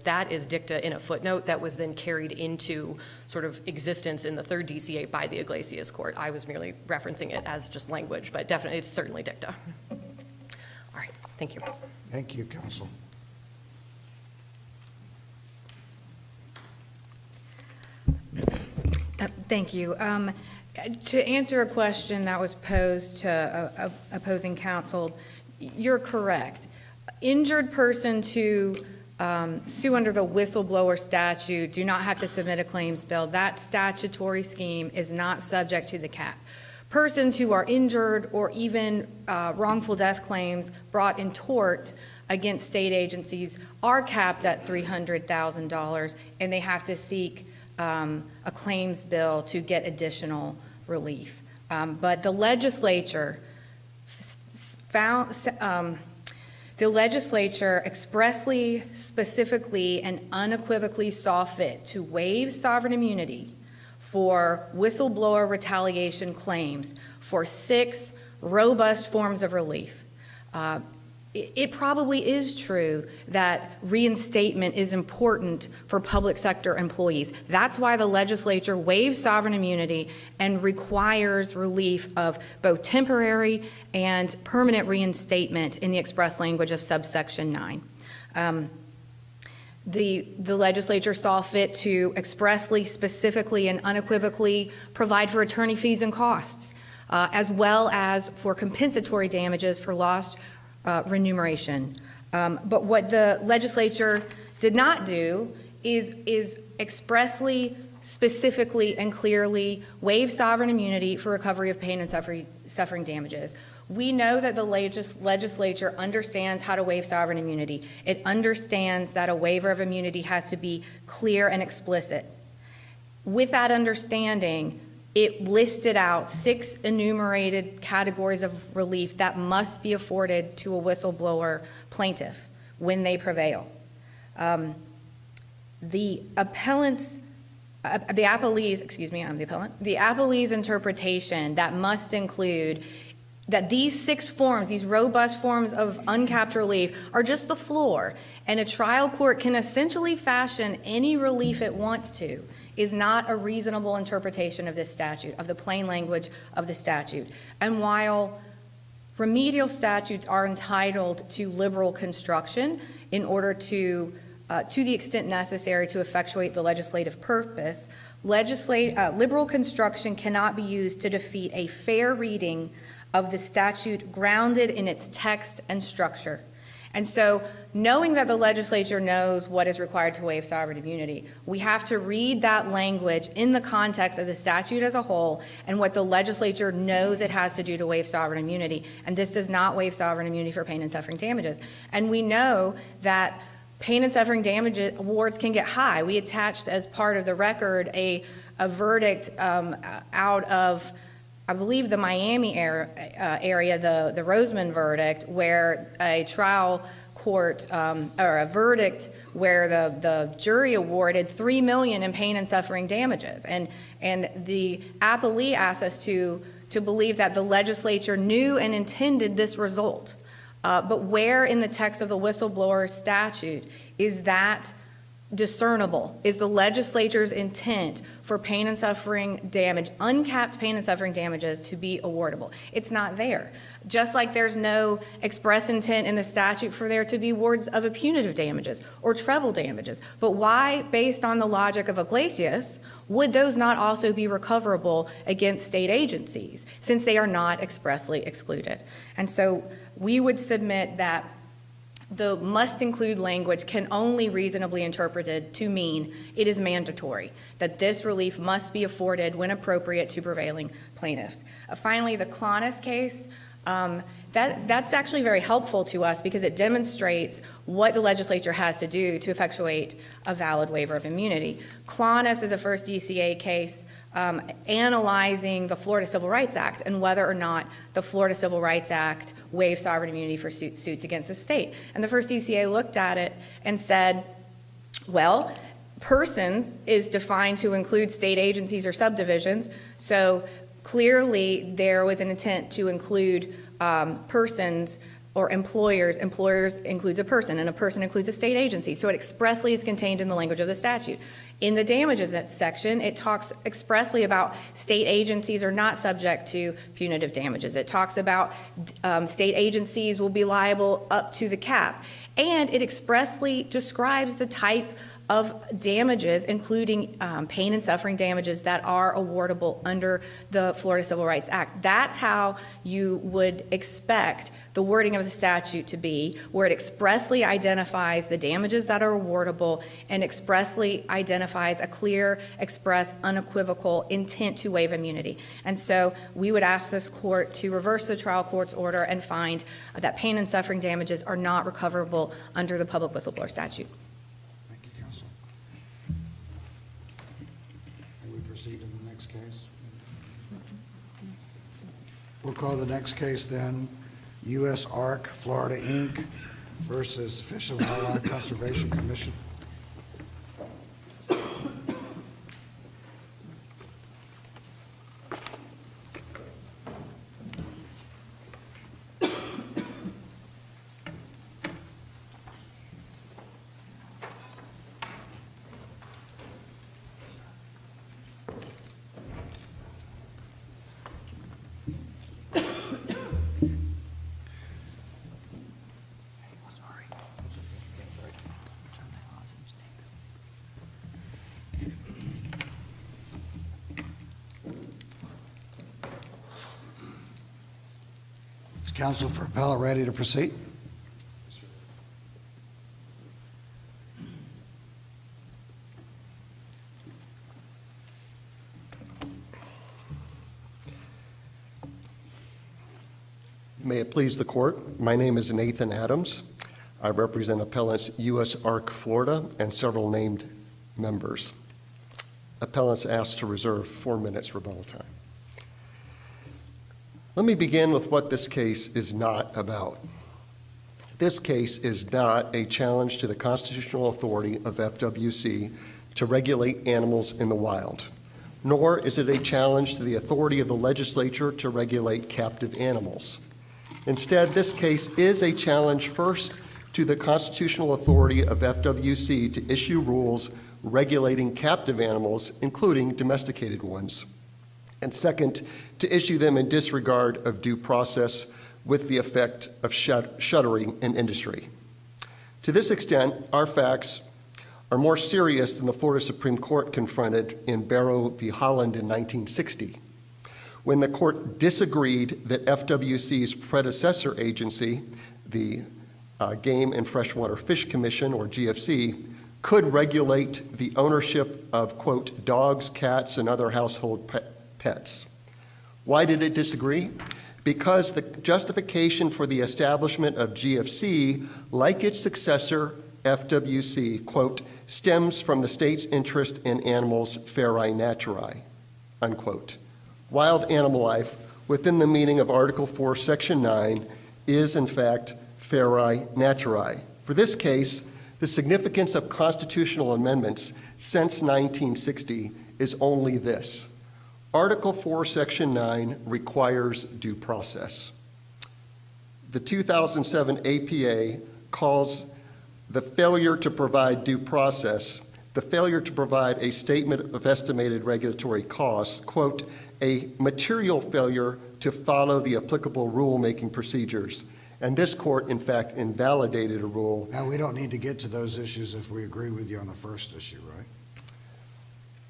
that is dicta in a footnote that was then carried into sort of existence in the third DCA by the Iglesias court. I was merely referencing it as just language, but definitely, it's certainly dicta. All right, thank you. Thank you, counsel. Thank you. To answer a question that was posed to opposing counsel, you're correct. Injured persons who sue under the whistleblower statute do not have to submit a claims bill. That statutory scheme is not subject to the cap. Persons who are injured or even wrongful death claims brought in tort against state agencies are capped at $300,000, and they have to seek a claims bill to get additional relief. But the legislature expressly, specifically, and unequivocally saw fit to waive sovereign immunity for whistleblower retaliation claims for 6 robust forms of relief. It probably is true that reinstatement is important for public sector employees. That's why the legislature waives sovereign immunity and requires relief of both temporary and permanent reinstatement in the express language of subsection 9. The legislature saw fit to expressly, specifically, and unequivocally provide for attorney fees and costs. as well as for compensatory damages for lost remuneration. But what the legislature did not do is expressly, specifically, and clearly waive sovereign immunity for recovery of pain and suffering damages. We know that the legislature understands how to waive sovereign immunity. It understands that a waiver of immunity has to be clear and explicit. With that understanding, it listed out 6 enumerated categories of relief that must be afforded to a whistleblower plaintiff when they prevail. The appellee's interpretation that must include that these 6 forms, these robust forms of uncapped relief, are just the floor, and a trial court can essentially fashion any relief it wants to, is not a reasonable interpretation of this statute, of the plain language of the statute. And while remedial statutes are entitled to liberal construction in order to the extent necessary to effectuate the legislative purpose, liberal construction cannot be used to defeat a fair reading of the statute grounded in its text and structure. And so, knowing that the legislature knows what is required to waive sovereign immunity, we have to read that language in the context of the statute as a whole and what the legislature knows it has to do to waive sovereign immunity. And this does not waive sovereign immunity for pain and suffering damages. And we know that pain and suffering damage awards can get high. We attached as part of the record a verdict out of, I believe, the Miami area, the Roseman verdict, where a trial court, or a verdict where the jury awarded $3 million in pain and suffering damages. And the appellee asked us to believe that the legislature knew and intended this result. But where in the text of the whistleblower statute is that discernible? Is the legislature's intent for pain and suffering damage, uncapped pain and suffering damages, to be awardable? It's not there. Just like there's no express intent in the statute for there to be awards of punitive damages or treble damages. But why, based on the logic of Iglesias, would those not also be recoverable against state agencies, since they are not expressly excluded? And so we would submit that the must include language can only reasonably interpreted to mean it is mandatory, that this relief must be afforded when appropriate to prevailing plaintiffs. Finally, the Clonis case, that's actually very helpful to us because it demonstrates what the legislature has to do to effectuate a valid waiver of immunity. Clonis is a first DCA case analyzing the Florida Civil Rights Act and whether or not the Florida Civil Rights Act waives sovereign immunity for suits against the state. And the first DCA looked at it and said, well, persons is defined to include state agencies or subdivisions, so clearly there was an intent to include persons or employers. Employers includes a person, and a person includes a state agency. So it expressly is contained in the language of the statute. In the damages section, it talks expressly about state agencies are not subject to punitive damages. It talks about state agencies will be liable up to the cap. And it expressly describes the type of damages, including pain and suffering damages, that are awardable under the Florida Civil Rights Act. That's how you would expect the wording of the statute to be, where it expressly identifies the damages that are awardable and expressly identifies a clear, express, unequivocal intent to waive immunity. And so we would ask this court to reverse the trial court's order and find that pain and suffering damages are not recoverable under the public whistleblower statute. Thank you, counsel. May we proceed to the next case? We'll call the next case then U.S. Ark Florida, Inc. versus Fish and Wildlife Conservation Commission. Counsel for appellate ready to proceed? May it please the court, my name is Nathan Adams. I represent appellants U.S. Ark Florida and several named members. Appellants asked to reserve 4 minutes rebuttal time. Let me begin with what this case is not about. This case is not a challenge to the constitutional authority of FWC to regulate animals in the wild, nor is it a challenge to the authority of the legislature to regulate captive animals. Instead, this case is a challenge first to the constitutional authority of FWC to issue rules regulating captive animals, including domesticated ones, and second, to issue them in disregard of due process with the effect of shuttering an industry. To this extent, our facts are more serious than the Florida Supreme Court confronted in Barrow v. Holland in 1960, when the court disagreed that FWC's predecessor agency, the Game and Freshwater Fish Commission, or GFC, could regulate the ownership of, quote, dogs, cats, and other household pets. Why did it disagree? Because the justification for the establishment of GFC, like its successor, FWC, quote, stems from the state's interest in animals ferae naturae, unquote. Wild animal life, within the meaning of Article 4, Section 9, is in fact ferae naturae. For this case, the significance of constitutional amendments since 1960 is only this. Article 4, Section 9 requires due process. The 2007 APA calls the failure to provide due process, the failure to provide a statement of estimated regulatory costs, quote, a material failure to follow the applicable rulemaking procedures. And this court, in fact, invalidated a rule. Now, we don't need to get to those issues if we agree with you on the first issue, right?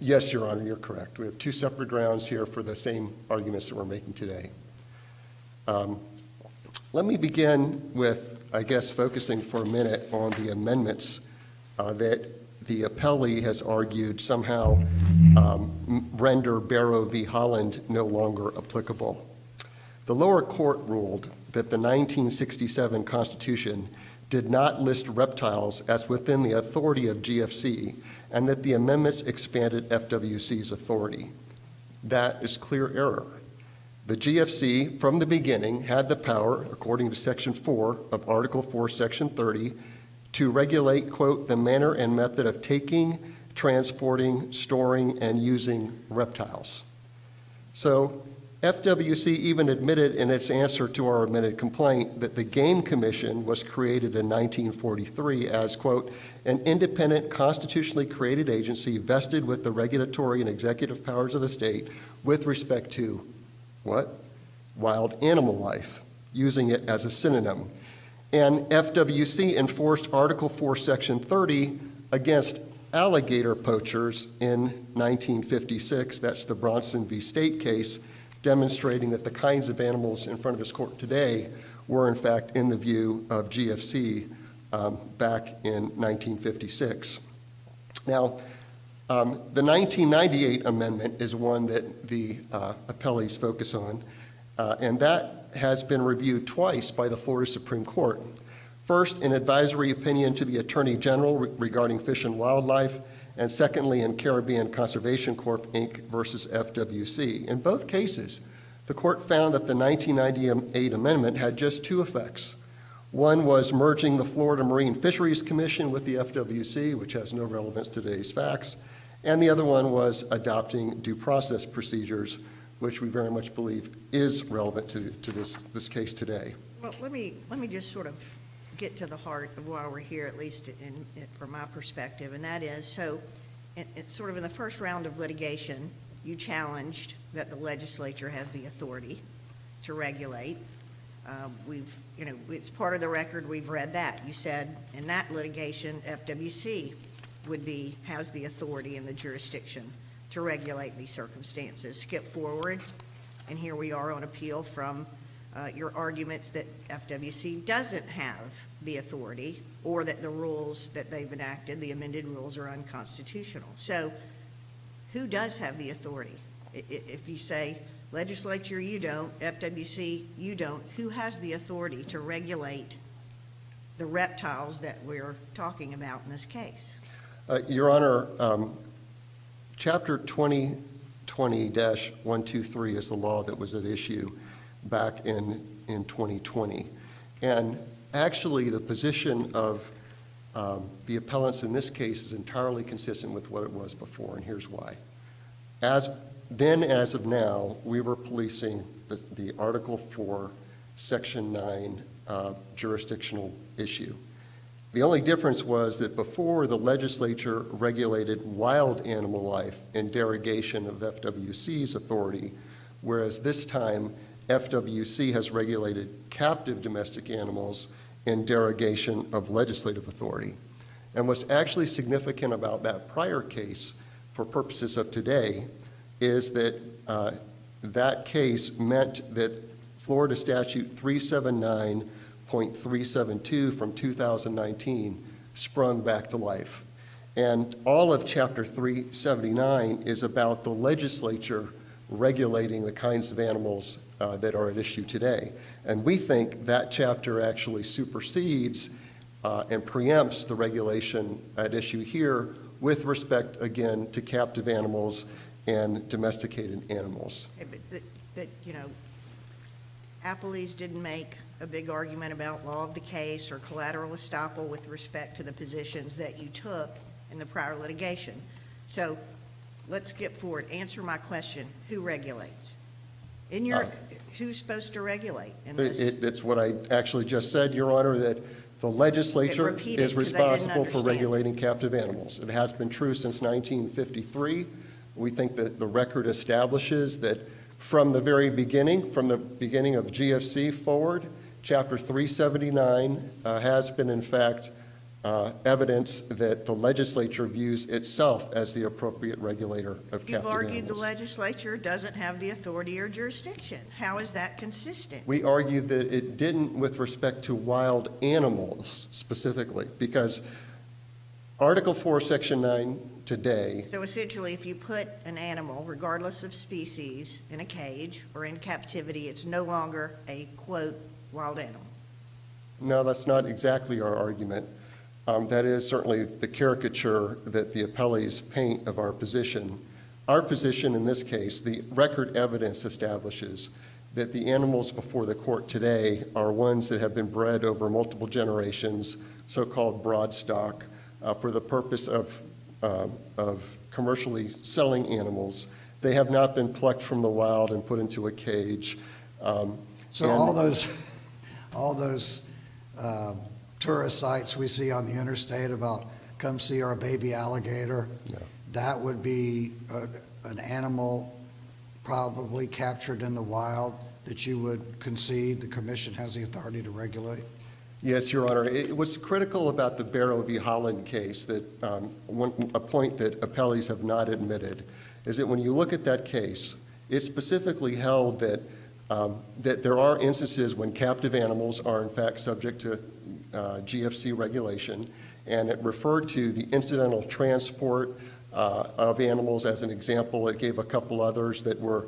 Yes, Your Honor, you're correct. We have 2 separate grounds here for the same arguments that we're making today. Let me begin with, I guess, focusing for a minute on the amendments that the appellee has argued somehow render Barrow v. Holland no longer applicable. The lower court ruled that the 1967 Constitution did not list reptiles as within the authority of GFC, and that the amendments expanded FWC's authority. That is clear error. The GFC, from the beginning, had the power, according to Section 4 of Article 4, Section 30, to regulate, quote, the manner and method of taking, transporting, storing, and using reptiles. So FWC even admitted in its answer to our amended complaint that the Game Commission was created in 1943 as, quote, an independent constitutionally created agency vested with the regulatory and executive powers of the state with respect to, what? Wild animal life, using it as a synonym. And FWC enforced Article 4, Section 30 against alligator poachers in 1956. That's the Bronson v. State case, demonstrating that the kinds of animals in front of this court today were, in fact, in the view of GFC back in 1956. Now, the 1998 amendment is one that the appellees focus on, and that has been reviewed twice by the Florida Supreme Court. First, in advisory opinion to the Attorney General regarding Fish and Wildlife, and secondly, in Caribbean Conservation Corp. Inc. versus FWC. In both cases, the court found that the 1998 amendment had just 2 effects. One was merging the Florida Marine Fisheries Commission with the FWC, which has no relevance to today's facts, and the other one was adopting due process procedures, which we very much believe is relevant to this case today. Well, let me just sort of get to the heart of why we're here, at least from my perspective, and that is, so it's sort of in the first round of litigation, you challenged that the legislature has the authority to regulate. It's part of the record, we've read that. You said in that litigation, FWC has the authority and the jurisdiction to regulate these circumstances. Skip forward, and here we are on appeal from your arguments that FWC doesn't have the authority, or that the rules that they've enacted, the amended rules, are unconstitutional. So who does have the authority? If you say legislature, you don't, FWC, you don't, who has the authority to regulate the reptiles that we're talking about in this case? Your Honor, Chapter 2020-123 is the law that was at issue back in 2020. And actually, the position of the appellants in this case is entirely consistent with what it was before, and here's why. As of now, we were policing the Article 4, Section 9 jurisdictional issue. The only difference was that before, the legislature regulated wild animal life in derogation of FWC's authority, whereas this time, FWC has regulated captive domestic animals in derogation of legislative authority. And what's actually significant about that prior case, for purposes of today, is that that case meant that Florida Statute 379.372 from 2019 sprung back to life. And all of Chapter 379 is about the legislature regulating the kinds of animals that are at issue today. And we think that chapter actually supersedes and preempts the regulation at issue here with respect, again, to captive animals and domesticated animals. But you know, appellees didn't make a big argument about law of the case or collateral estoppel with respect to the positions that you took in the prior litigation. So let's get forward. Answer my question. Who regulates? Who's supposed to regulate in this? It's what I actually just said, Your Honor, that the legislature Repeat it, is 'cause I didn't responsible for understand. regulating captive animals. It has been true since 1953. We think that the record establishes that from the very beginning, from the beginning of GFC forward, Chapter 379 has been, in fact, evidence that the legislature views itself as the appropriate regulator of captive You've argued the animals. legislature doesn't have the authority or jurisdiction. How is that consistent? We argued that it didn't with respect to wild animals specifically, because Article 4, Section 9 today, So essentially, if you put an animal, regardless of species, in a cage or in captivity, it's no longer a, quote, wild animal. no, that's not exactly our argument. That is certainly the caricature that the appellees paint of our position. Our position in this case, the record evidence establishes that the animals before the court today are ones that have been bred over multiple generations, so-called broad stock, for the purpose of commercially selling animals. They have not been plucked from the wild and put into a cage. So all those tourist sites we see on the interstate about come see our baby alligator, that would be an animal probably captured in the wild that you would concede the commission has the authority to regulate? Yes, Your Honor. What's critical about the Barrow v. Holland case, that a point that appellees have not admitted, is that when you look at that case, it specifically held that there are instances when captive animals are in fact subject to GFC regulation, and it referred to the incidental transport of animals as an example. It gave a couple others that were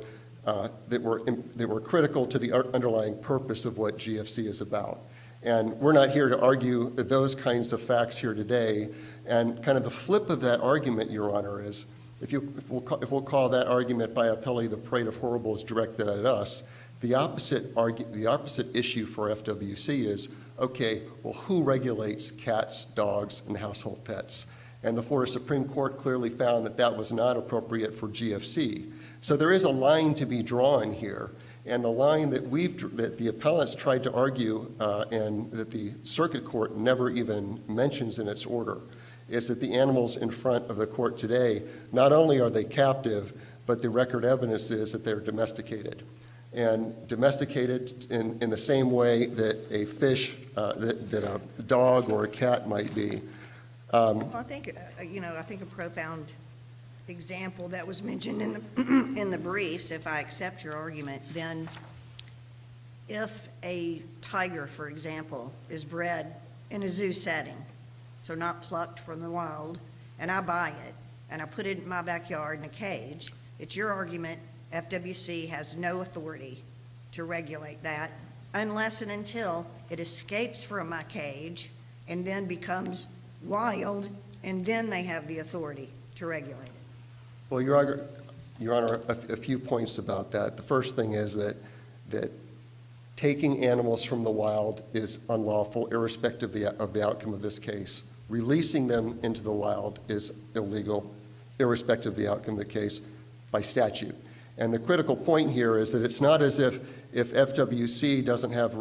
critical to the underlying purpose of what GFC is about. And we're not here to argue those kinds of facts here today. And kind of the flip of that argument, Your Honor, is if we'll call that argument by appellee the parade of horribles directed at us, the opposite issue for FWC is, okay, well, who regulates cats, dogs, and household pets? And the Florida Supreme Court clearly found that that was not appropriate for GFC. So there is a line to be drawn here. And the line that the appellants tried to argue, and that the circuit court never even mentions in its order, is that the animals in front of the court today, not only are they captive, but the record evidence is that they're domesticated. And domesticated in the same way that a fish, that a dog or a cat might be. Well, I think, I think a profound example that was mentioned in the briefs, if I accept your argument, then if a tiger, for example, is bred in a zoo setting, so not plucked from the wild, and I buy it, and I put it in my backyard in a cage, it's your argument FWC has no authority to regulate that unless and until it escapes from my cage and then becomes wild, and then they have the authority to regulate it. Well, Your Honor, a few points about that. The first thing is that taking animals from the wild is unlawful, irrespective of the outcome of this case. Releasing them into the wild is illegal, irrespective of the outcome of the case, by statute. And the critical point here is that it's not as if FWC doesn't have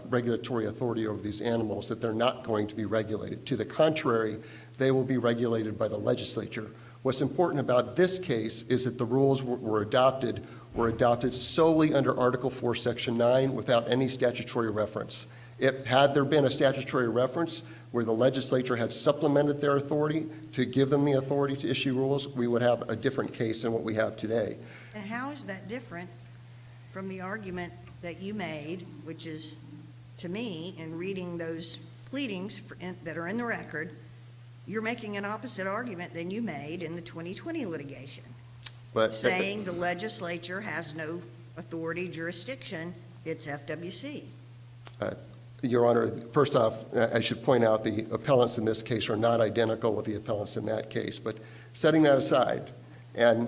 regulatory authority over these animals, that they're not going to be regulated. To the contrary, they will be regulated by the legislature. What's important about this case is that the rules were adopted solely under Article 4, Section 9, without any statutory reference. Had there been a statutory reference where the legislature had supplemented their authority to give them the authority to issue rules, we would have a different case than what we have today. And how is that different from the argument that you made, which is, to me, in reading those pleadings that are in the record, you're making an opposite argument than you made in the 2020 litigation, saying the legislature has no authority, jurisdiction, it's FWC. Your Honor, first off, I should point out the appellants in this case are not identical with the appellants in that case. But setting that aside and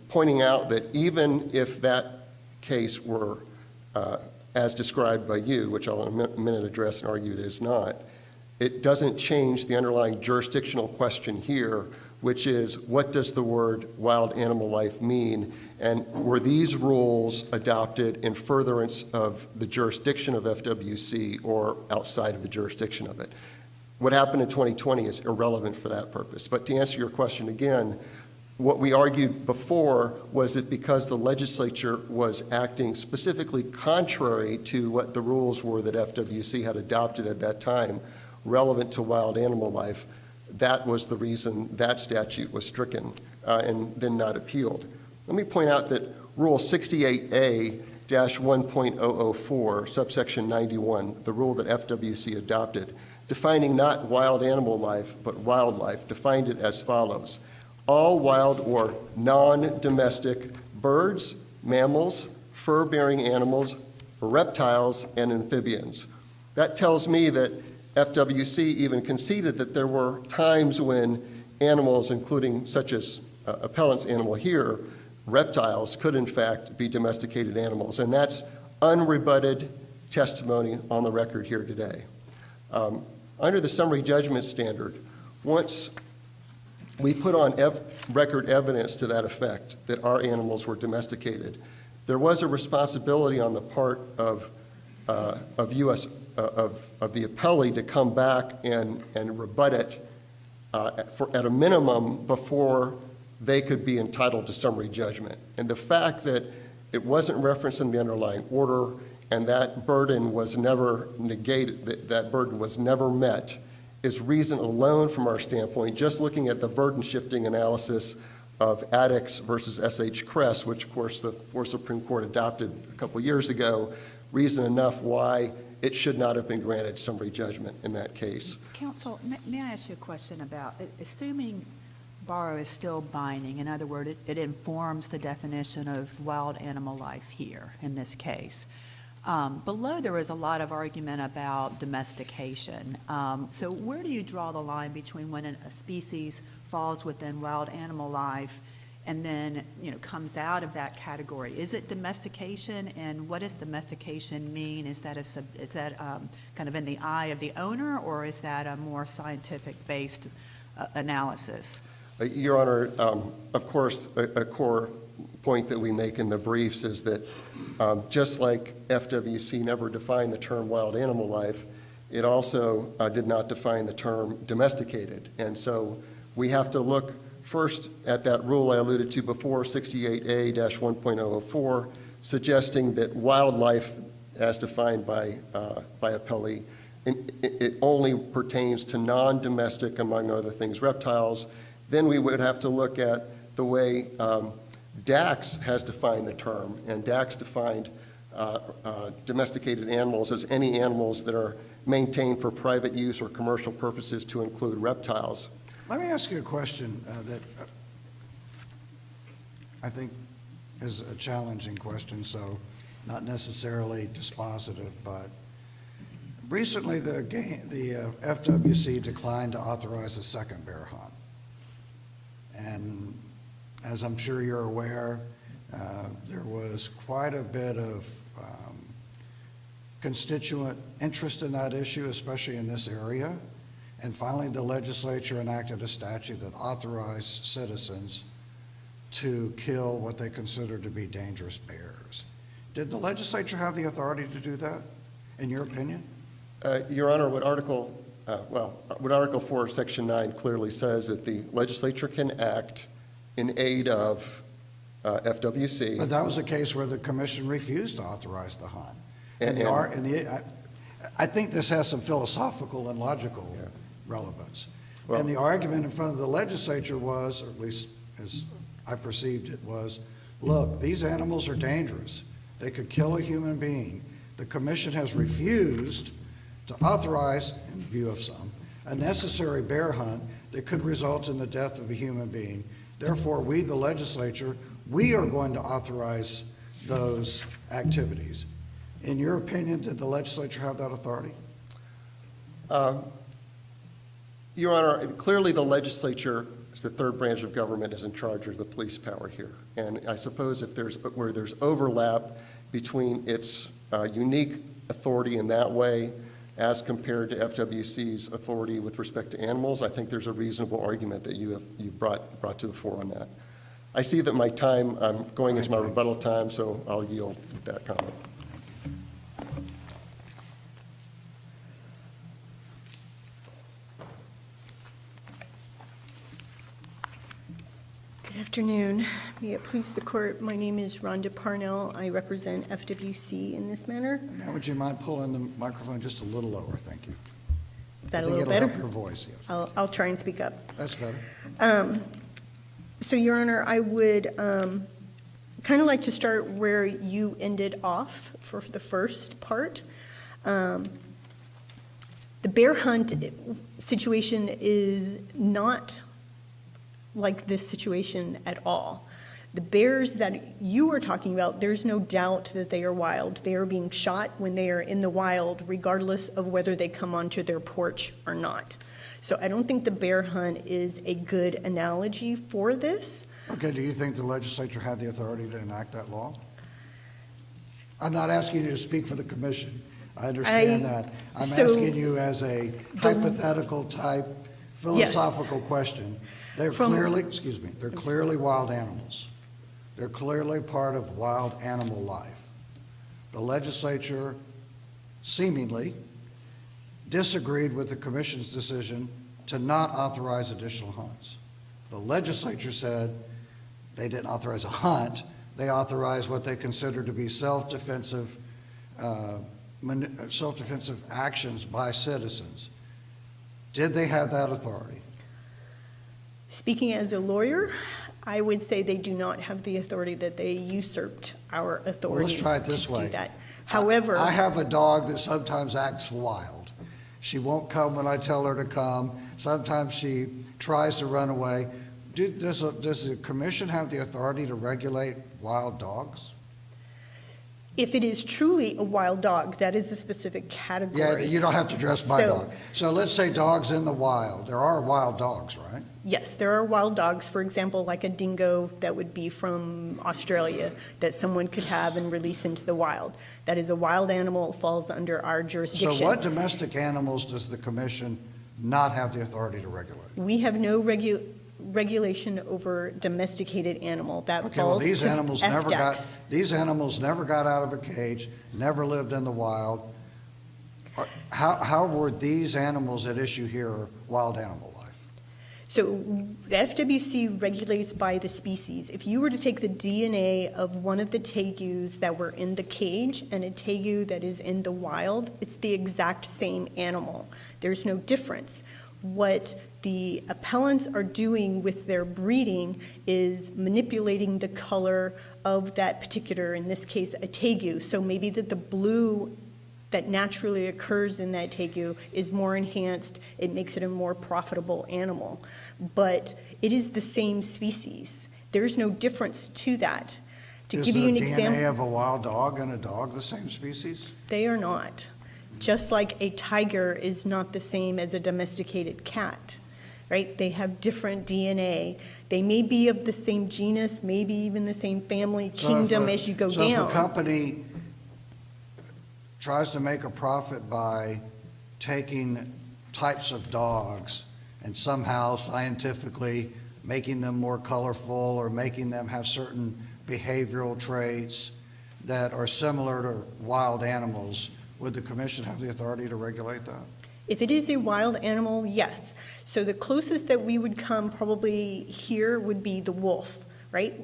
pointing out that even if that case were as described by you, which I'll in a minute address and argue it is not, it doesn't change the underlying jurisdictional question here, which is what does the word wild animal life mean? And were these rules adopted in furtherance of the jurisdiction of FWC or outside of the jurisdiction of it? What happened in 2020 is irrelevant for that purpose. But to answer your question again, what we argued before was that because the legislature was acting specifically contrary to what the rules were that FWC had adopted at that time, relevant to wild animal life, that was the reason that statute was stricken and then not appealed. Let me point out that Rule 68A-1.004, subsection 91, the rule that FWC adopted, defining not wild animal life but wildlife, defined it as follows: all wild or non-domestic birds, mammals, fur-bearing animals, reptiles, and amphibians. That tells me that FWC even conceded that there were times when animals, including such as appellant's animal here, reptiles, could in fact be domesticated animals. And that's unrebutted testimony on the record here today. Under the summary judgment standard, once we put on record evidence to that effect that our animals were domesticated, there was a responsibility on the part of the appellee to come back and rebut it at a minimum before they could be entitled to summary judgment. And the fact that it wasn't referenced in the underlying order and that burden was never negated, that burden was never met, is reason alone from our standpoint, just looking at the burden shifting analysis of Addicts versus S.H. Kress, which of course the Supreme Court adopted a couple years ago, reason enough why it should not have been granted summary judgment in that case. Counsel, may I ask you a question about, assuming Barrow is still binding, in other words, it informs the definition of wild animal life here in this case. Below there was a lot of argument about domestication. So where do you draw the line between when a species falls within wild animal life and then, comes out of that category? Is it domestication, and what does domestication mean? Is that kind of in the eye of the owner, or is that a more scientific-based analysis? Your Honor, of course, a core point that we make in the briefs is that just like FWC never defined the term wild animal life, it also did not define the term domesticated. And so we have to look first at that rule I alluded to before, 68A-1.004, suggesting that wildlife, as defined by appellee, it only pertains to non-domestic, among other things, reptiles. Then we would have to look at the way DAX has defined the term, and DAX defined domesticated animals as any animals that are maintained for private use or commercial purposes to include reptiles. Let me ask you a question that I think is a challenging question, so not necessarily dispositive, but recently the FWC declined to authorize a second bear hunt. And as I'm sure you're aware, there was quite a bit of constituent interest in that issue, especially in this area. And finally, the legislature enacted a statute that authorized citizens to kill what they consider to be dangerous bears. Did the legislature have the authority to do that, in your opinion? Your Honor, what Article 4, Section 9 clearly says that the legislature can act in aid of FWC. But that was a case where the commission refused to authorize the hunt. I think this has some philosophical and logical relevance. Well- And the argument in front of the legislature was, or at least as I perceived it, was, look, these animals are dangerous. They could kill a human being. The commission has refused to authorize, in view of some, a necessary bear hunt that could result in the death of a human being. Therefore, we, the legislature, we are going to authorize those activities. In your opinion, did the legislature have that authority? Your Honor, clearly the legislature, as the third branch of government, is in charge of the police power here. And I suppose if where there's overlap between its unique authority in that way as compared to FWC's authority with respect to animals, I think there's a reasonable argument that you've brought to the fore on that. I see that my time, I'm going into my rebuttal time, so I'll yield that comment. Good afternoon. May it please the court, my name is Rhonda Parnell. I represent FWC in this matter. Now, would you mind pulling the microphone just a little lower? Thank you. Is that I a think little it'll better? help your voice, yes. I'll try and speak up. That's better. So, Your Honor, I would kind of like to start where you ended off for the first part. The bear hunt situation is not like this situation at all. The bears that you are talking about, there's no doubt that they are wild. They are being shot when they are in the wild, regardless of whether they come onto their porch or not. So I don't think the bear hunt is a good analogy for this. Okay, do you think the legislature had the authority to enact that law? I'm not asking you to speak for the commission. I understand that. I'm asking you as a hypothetical type philosophical question. They're clearly, they're clearly wild animals. They're clearly part of wild animal life. The legislature seemingly disagreed with the commission's decision to not authorize additional hunts. The legislature said they didn't authorize a hunt, they authorized what they considered to be self-defensive actions by citizens. Did they have that authority? Speaking as a lawyer, I would say they do not have the authority, that they usurped our authority. Well, let's try it this to way. do that. However, I have a dog that sometimes acts wild. She won't come when I tell her to come. Sometimes she tries to run away. Does the commission have the authority to regulate wild dogs? if it is truly a wild dog, that is a specific category. Yeah, you don't have to address my dog. So let's say dogs in the wild. There are wild dogs, right? Yes, there are wild dogs, for example, like a dingo that would be from Australia that someone could have and release into the wild. That is a wild animal, falls under our jurisdiction. So what domestic animals does the commission not have the authority to regulate? We have no regulation over domesticated animal. That Okay, well, falls to these animals never got out of a cage, never lived in the wild. How were these animals at issue here wild animal life? So the FWC regulates by the species. If you were to take the DNA of one of the tegus that were in the cage and a tegu that is in the wild, it's the exact same animal. There's no difference. What the appellants are doing with their breeding is manipulating the color of that particular, in this case, a tegu. So maybe that the blue that naturally occurs in that tegu is more enhanced, it makes it a more profitable animal. But it is the same species. There's no difference to that. To Is give the you an DNA example, of a wild dog and a dog the same species? they are not. Just like a tiger is not the same as a domesticated cat, right? They have different DNA. They may be of the same genus, maybe even the same family, kingdom as you go So if down. a company tries to make a profit by taking types of dogs and somehow scientifically making them more colorful or making them have certain behavioral traits that are similar to wild animals, would the commission have the authority to regulate that? If it is a wild animal, yes. So the closest that we would come probably here would be the wolf, right?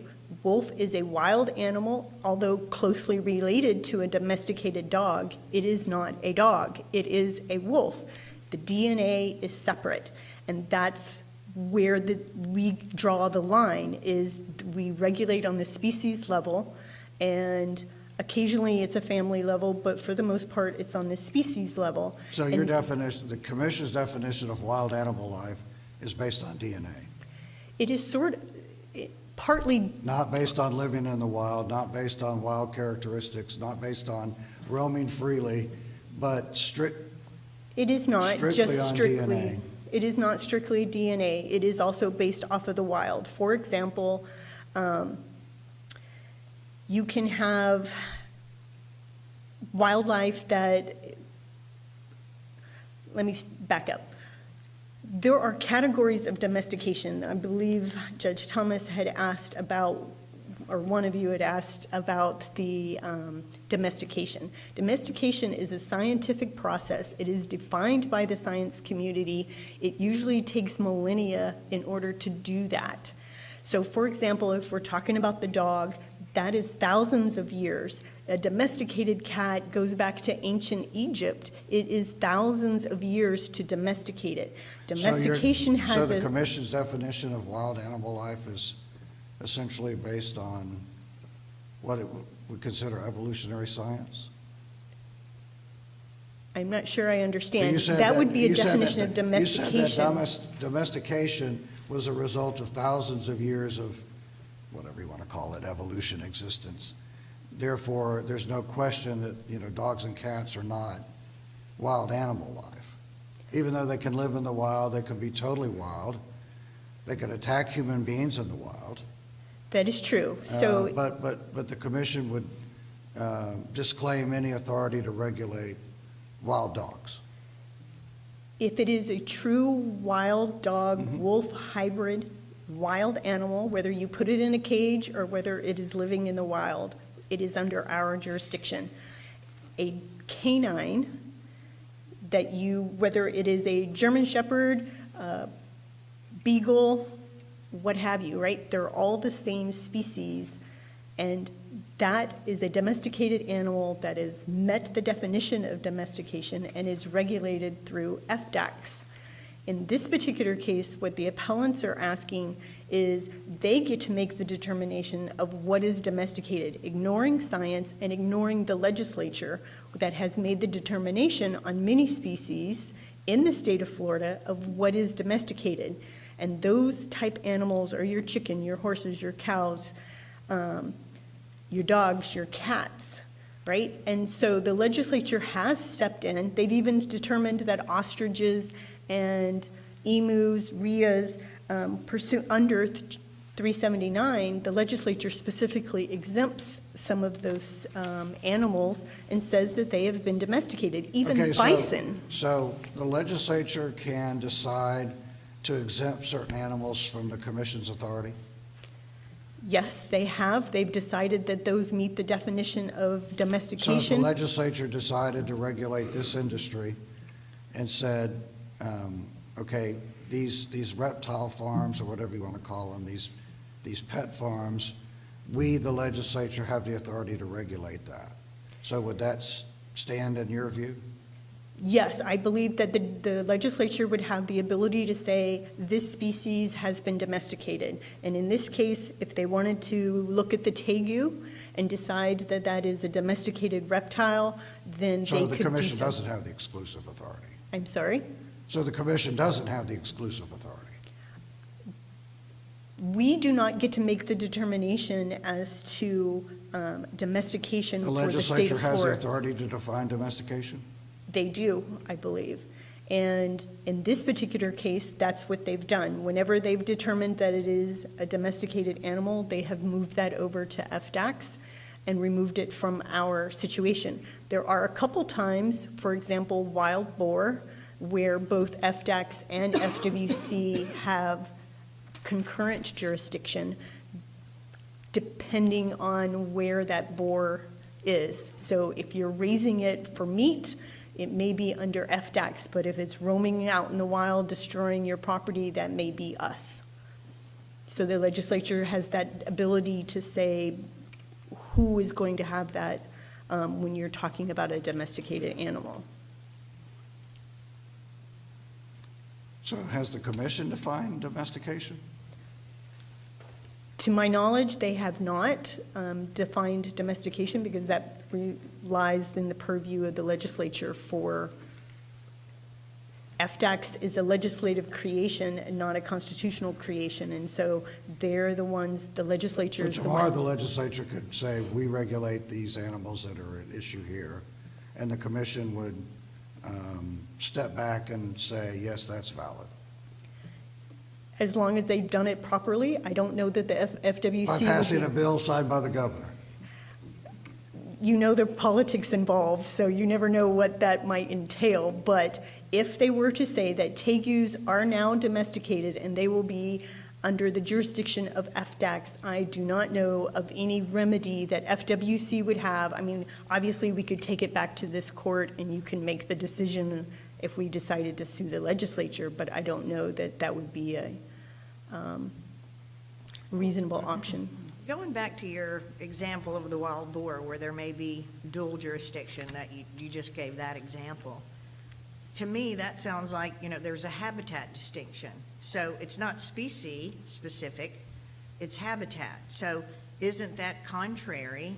Wolf is a wild animal, although closely related to a domesticated dog. It is not a dog, it is a wolf. The DNA is separate, and that's where we draw the line, is we regulate on the species level, and occasionally it's a family level, but for the most part, it's on the species level. So your And definition, the commission's definition of wild animal life is based on DNA, it is partly, not based on living in the wild, not based on wild characteristics, not based on roaming freely, but it is not Strictly just on strictly. DNA. It is not strictly DNA. It is also based off of the wild. For example, you can have wildlife that, let me back up. There are categories of domestication. I believe Judge Thomas had asked about, or one of you had asked about the domestication. Domestication is a scientific process. It is defined by the science community. It usually takes millennia in order to do that. So for example, if we're talking about the dog, that is thousands of years. A domesticated cat goes back to ancient Egypt. It is thousands of years to domesticate it. Domestication So has the a, commission's definition of wild animal life is essentially based on what it would consider evolutionary science? I'm not sure I You understand. said That would be a you said definition of domestication. You said that domestication was a result of thousands of years of, whatever you want to call it, evolution existence. Therefore, there's no question that, dogs and cats are not wild animal life. Even though they can live in the wild, they can be totally wild. They can attack human beings in the wild. That is true. So But the commission would disclaim any authority to regulate wild dogs. if it is a true wild dog, wolf hybrid, wild animal, whether you put it in a cage or whether it is living in the wild, it is under our jurisdiction. A canine that whether it is a German Shepherd, Beagle, what have you, right? They're all the same species, and that is a domesticated animal that has met the definition of domestication and is regulated through FDACs. In this particular case, what the appellants are asking is they get to make the determination of what is domesticated, ignoring science and ignoring the legislature that has made the determination on many species in the state of Florida of what is domesticated. And those type animals are your chicken, your horses, your cows, your dogs, your cats, right? And so the legislature has stepped in. They've even determined that ostriches and emus, rheas, under 379, the legislature specifically exempts some of those animals and says that they have been domesticated, even Okay, bison. So the legislature can decide to exempt certain animals from the commission's authority? Yes, they have. They've decided that those meet the definition of So if the domestication. legislature decided to regulate this industry and said, okay, these reptile farms, or whatever you want to call them, these pet farms, we, the legislature, have the authority to regulate that. So would that stand in your view? Yes, I believe that the legislature would have the ability to say, this species has been domesticated. And in this case, if they wanted to look at the tegu and decide that that is a domesticated reptile, then they So could the do commission so. doesn't have the exclusive authority. I'm sorry? So the commission doesn't have the exclusive authority. We do not get to make the determination as to domestication The for the state legislature of has the Florida. authority to define domestication? They do, I believe. And in this particular case, that's what they've done. Whenever they've determined that it is a domesticated animal, they have moved that over to FDACS and removed it from our situation. There are a couple times, for example, wild boar, where both FDACS and FWC have concurrent jurisdiction depending on where that boar is. So if you're raising it for meat, it may be under FDACS, but if it's roaming out in the wild, destroying your property, that may be us. So the legislature has that ability to say who is going to have that when you're talking about a domesticated animal. So has the commission defined domestication? To my knowledge, they have not defined domestication because that lies in the purview of the legislature for FDACS is a legislative creation and not a constitutional creation. And so they're the ones, the legislature So is the tomorrow, one. the legislature could say, we regulate these animals that are at issue here, and the commission would step back and say, yes, that's valid. As long as they've done it properly, I don't know that the FWC. By would passing be- a bill signed by the governor. You know, there are politics involved, so you never know what that might entail. But if they were to say that tegus are now domesticated and they will be under the jurisdiction of FDACS, I do not know of any remedy that FWC would have. I mean, obviously, we could take it back to this court and you can make the decision if we decided to sue the legislature, but I don't know that that would be a reasonable option. Going back to your example of the wild boar, where there may be dual jurisdiction, that you just gave that example. To me, that sounds like, there's a habitat distinction. So it's not species specific, it's habitat. So isn't that contrary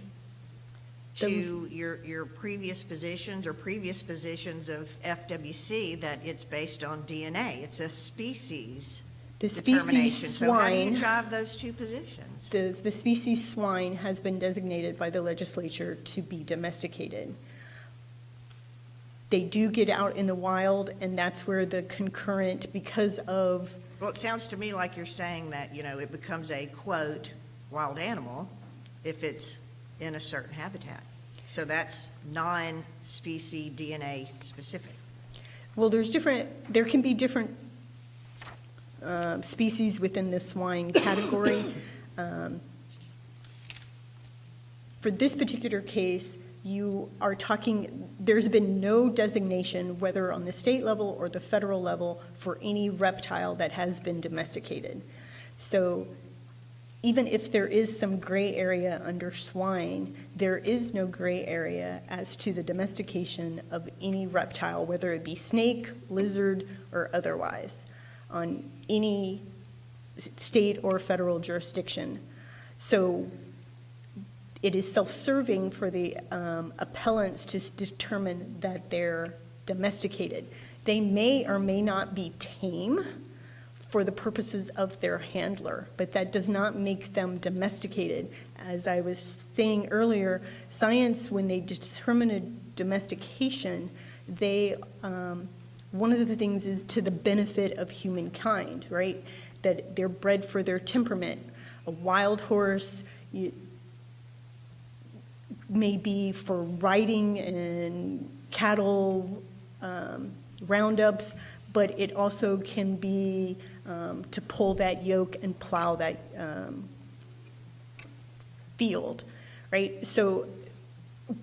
to your previous positions or previous positions of FWC that it's based on DNA? It's a species The determination. species So how do you swine, drive those two positions? the species swine has been designated by the legislature to be domesticated. They do get out in the wild, and that's where the concurrent, because of, Well, it sounds to me like you're saying that, it becomes a, quote, wild animal if it's in a certain habitat. So that's non-species DNA specific. well, there can be different species within the swine category. For this particular case, you are talking, there's been no designation, whether on the state level or the federal level, for any reptile that has been domesticated. So even if there is some gray area under swine, there is no gray area as to the domestication of any reptile, whether it be snake, lizard, or otherwise, on any state or federal jurisdiction. So it is self-serving for the appellants to determine that they're domesticated. They may or may not be tame for the purposes of their handler, but that does not make them domesticated. As I was saying earlier, science, when they determine a domestication, one of the things is to the benefit of humankind, right? That they're bred for their temperament. A wild horse may be for riding and cattle roundups, but it also can be to pull that yoke and plow that field, right? So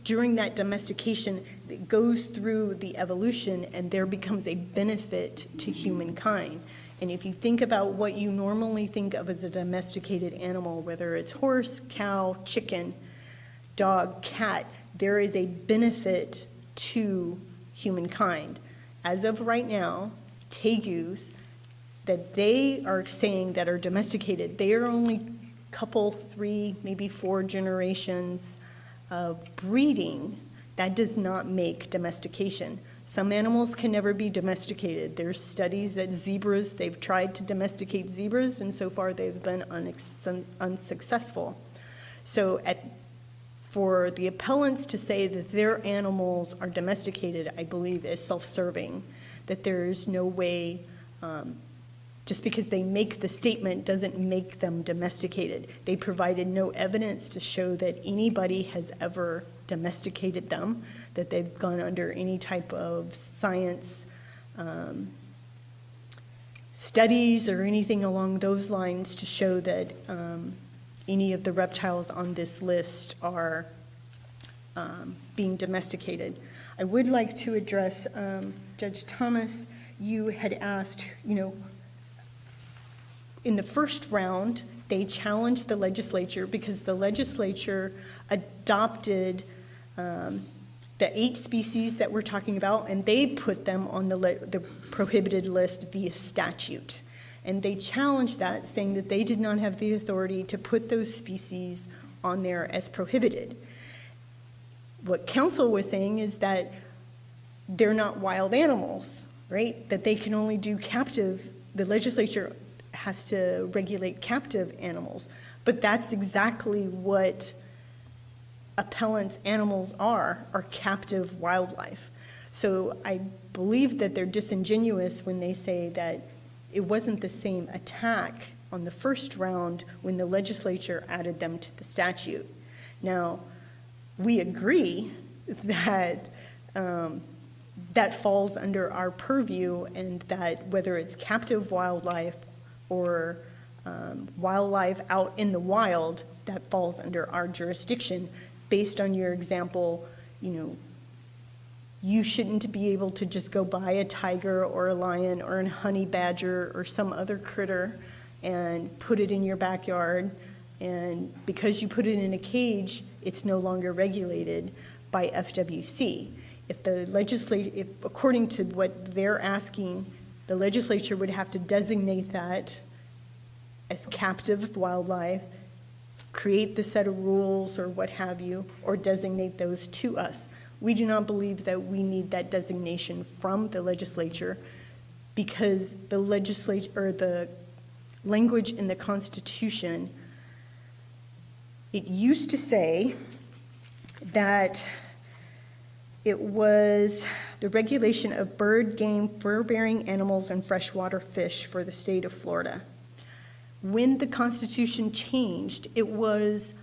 during that domestication, it goes through the evolution and there becomes a benefit to humankind. And if you think about what you normally think of as a domesticated animal, whether it's horse, cow, chicken, dog, cat, there is a benefit to humankind. As of right now, tegus that they are saying that are domesticated, they are only couple, 3, maybe 4 generations of breeding. That does not make domestication. Some animals can never be domesticated. There's studies that zebras, they've tried to domesticate zebras, and so far they've been unsuccessful. So for the appellants to say that their animals are domesticated, I believe is self-serving, that there is no way, just because they make the statement doesn't make them domesticated. They provided no evidence to show that anybody has ever domesticated them, that they've gone under any type of science studies or anything along those lines to show that any of the reptiles on this list are being domesticated. I would like to address, Judge Thomas, you had asked, in the first round, they challenged the legislature because the legislature adopted the 8 species that we're talking about, and they put them on the prohibited list via statute. And they challenged that, saying that they did not have the authority to put those species on there as prohibited. What counsel was saying is that they're not wild animals, right? That they can only do captive. The legislature has to regulate captive animals. But that's exactly what appellants' animals are captive wildlife. So I believe that they're disingenuous when they say that it wasn't the same attack on the first round when the legislature added them to the statute. Now, we agree that that falls under our purview, and that whether it's captive wildlife or wildlife out in the wild, that falls under our jurisdiction. Based on your example, you shouldn't be able to just go buy a tiger or a lion or a honey badger or some other critter and put it in your backyard, and because you put it in a cage, it's no longer regulated by FWC. If according to what they're asking, the legislature would have to designate that as captive wildlife, create the set of rules or what have you, or designate those to us. We do not believe that we need that designation from the legislature, because the legislature, or the language in the Constitution, it used to say that it was the regulation of bird, game, fur-bearing animals, and freshwater fish for the state of Florida. When the Constitution changed, it was,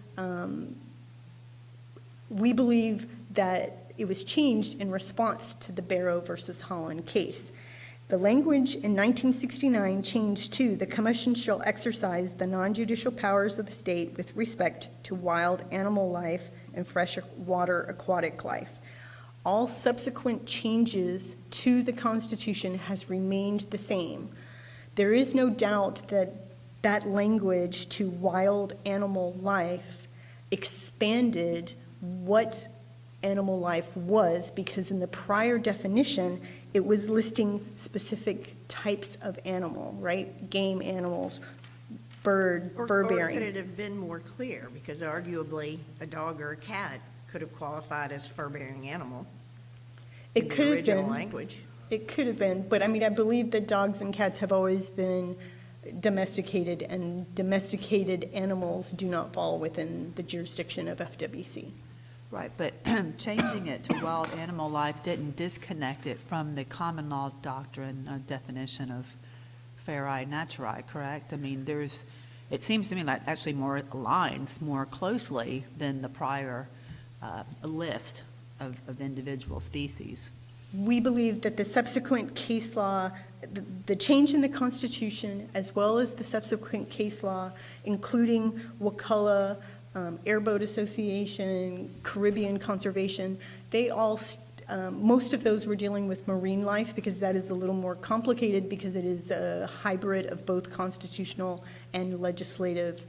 we believe that it was changed in response to the Barrow versus Holland case. The language in 1969 changed to, the commission shall exercise the non-judicial powers of the state with respect to wild animal life and freshwater aquatic life. All subsequent changes to the Constitution has remained the same. There is no doubt that that language to wild animal life expanded what animal life was, because in the prior definition, it was listing specific types of animal, right? Game animals, bird, fur-bearing. Or could it have been more clear? Because arguably, a dog or a cat could have qualified as fur-bearing animal in the original language. It could have been, but I mean, I believe that dogs and cats have always been domesticated, and domesticated animals do not fall within the jurisdiction of FWC. Right, but changing it to wild animal life didn't disconnect it from the common law doctrine definition of ferae naturae, correct? I mean, it seems to me that actually more aligns more closely than the prior list of individual species. We believe that the subsequent case law, the change in the Constitution, as well as the subsequent case law, including Wakulla, Airboat Association, Caribbean Conservation, they all, most of those were dealing with marine life, because that is a little more complicated, because it is a hybrid of both constitutional and legislative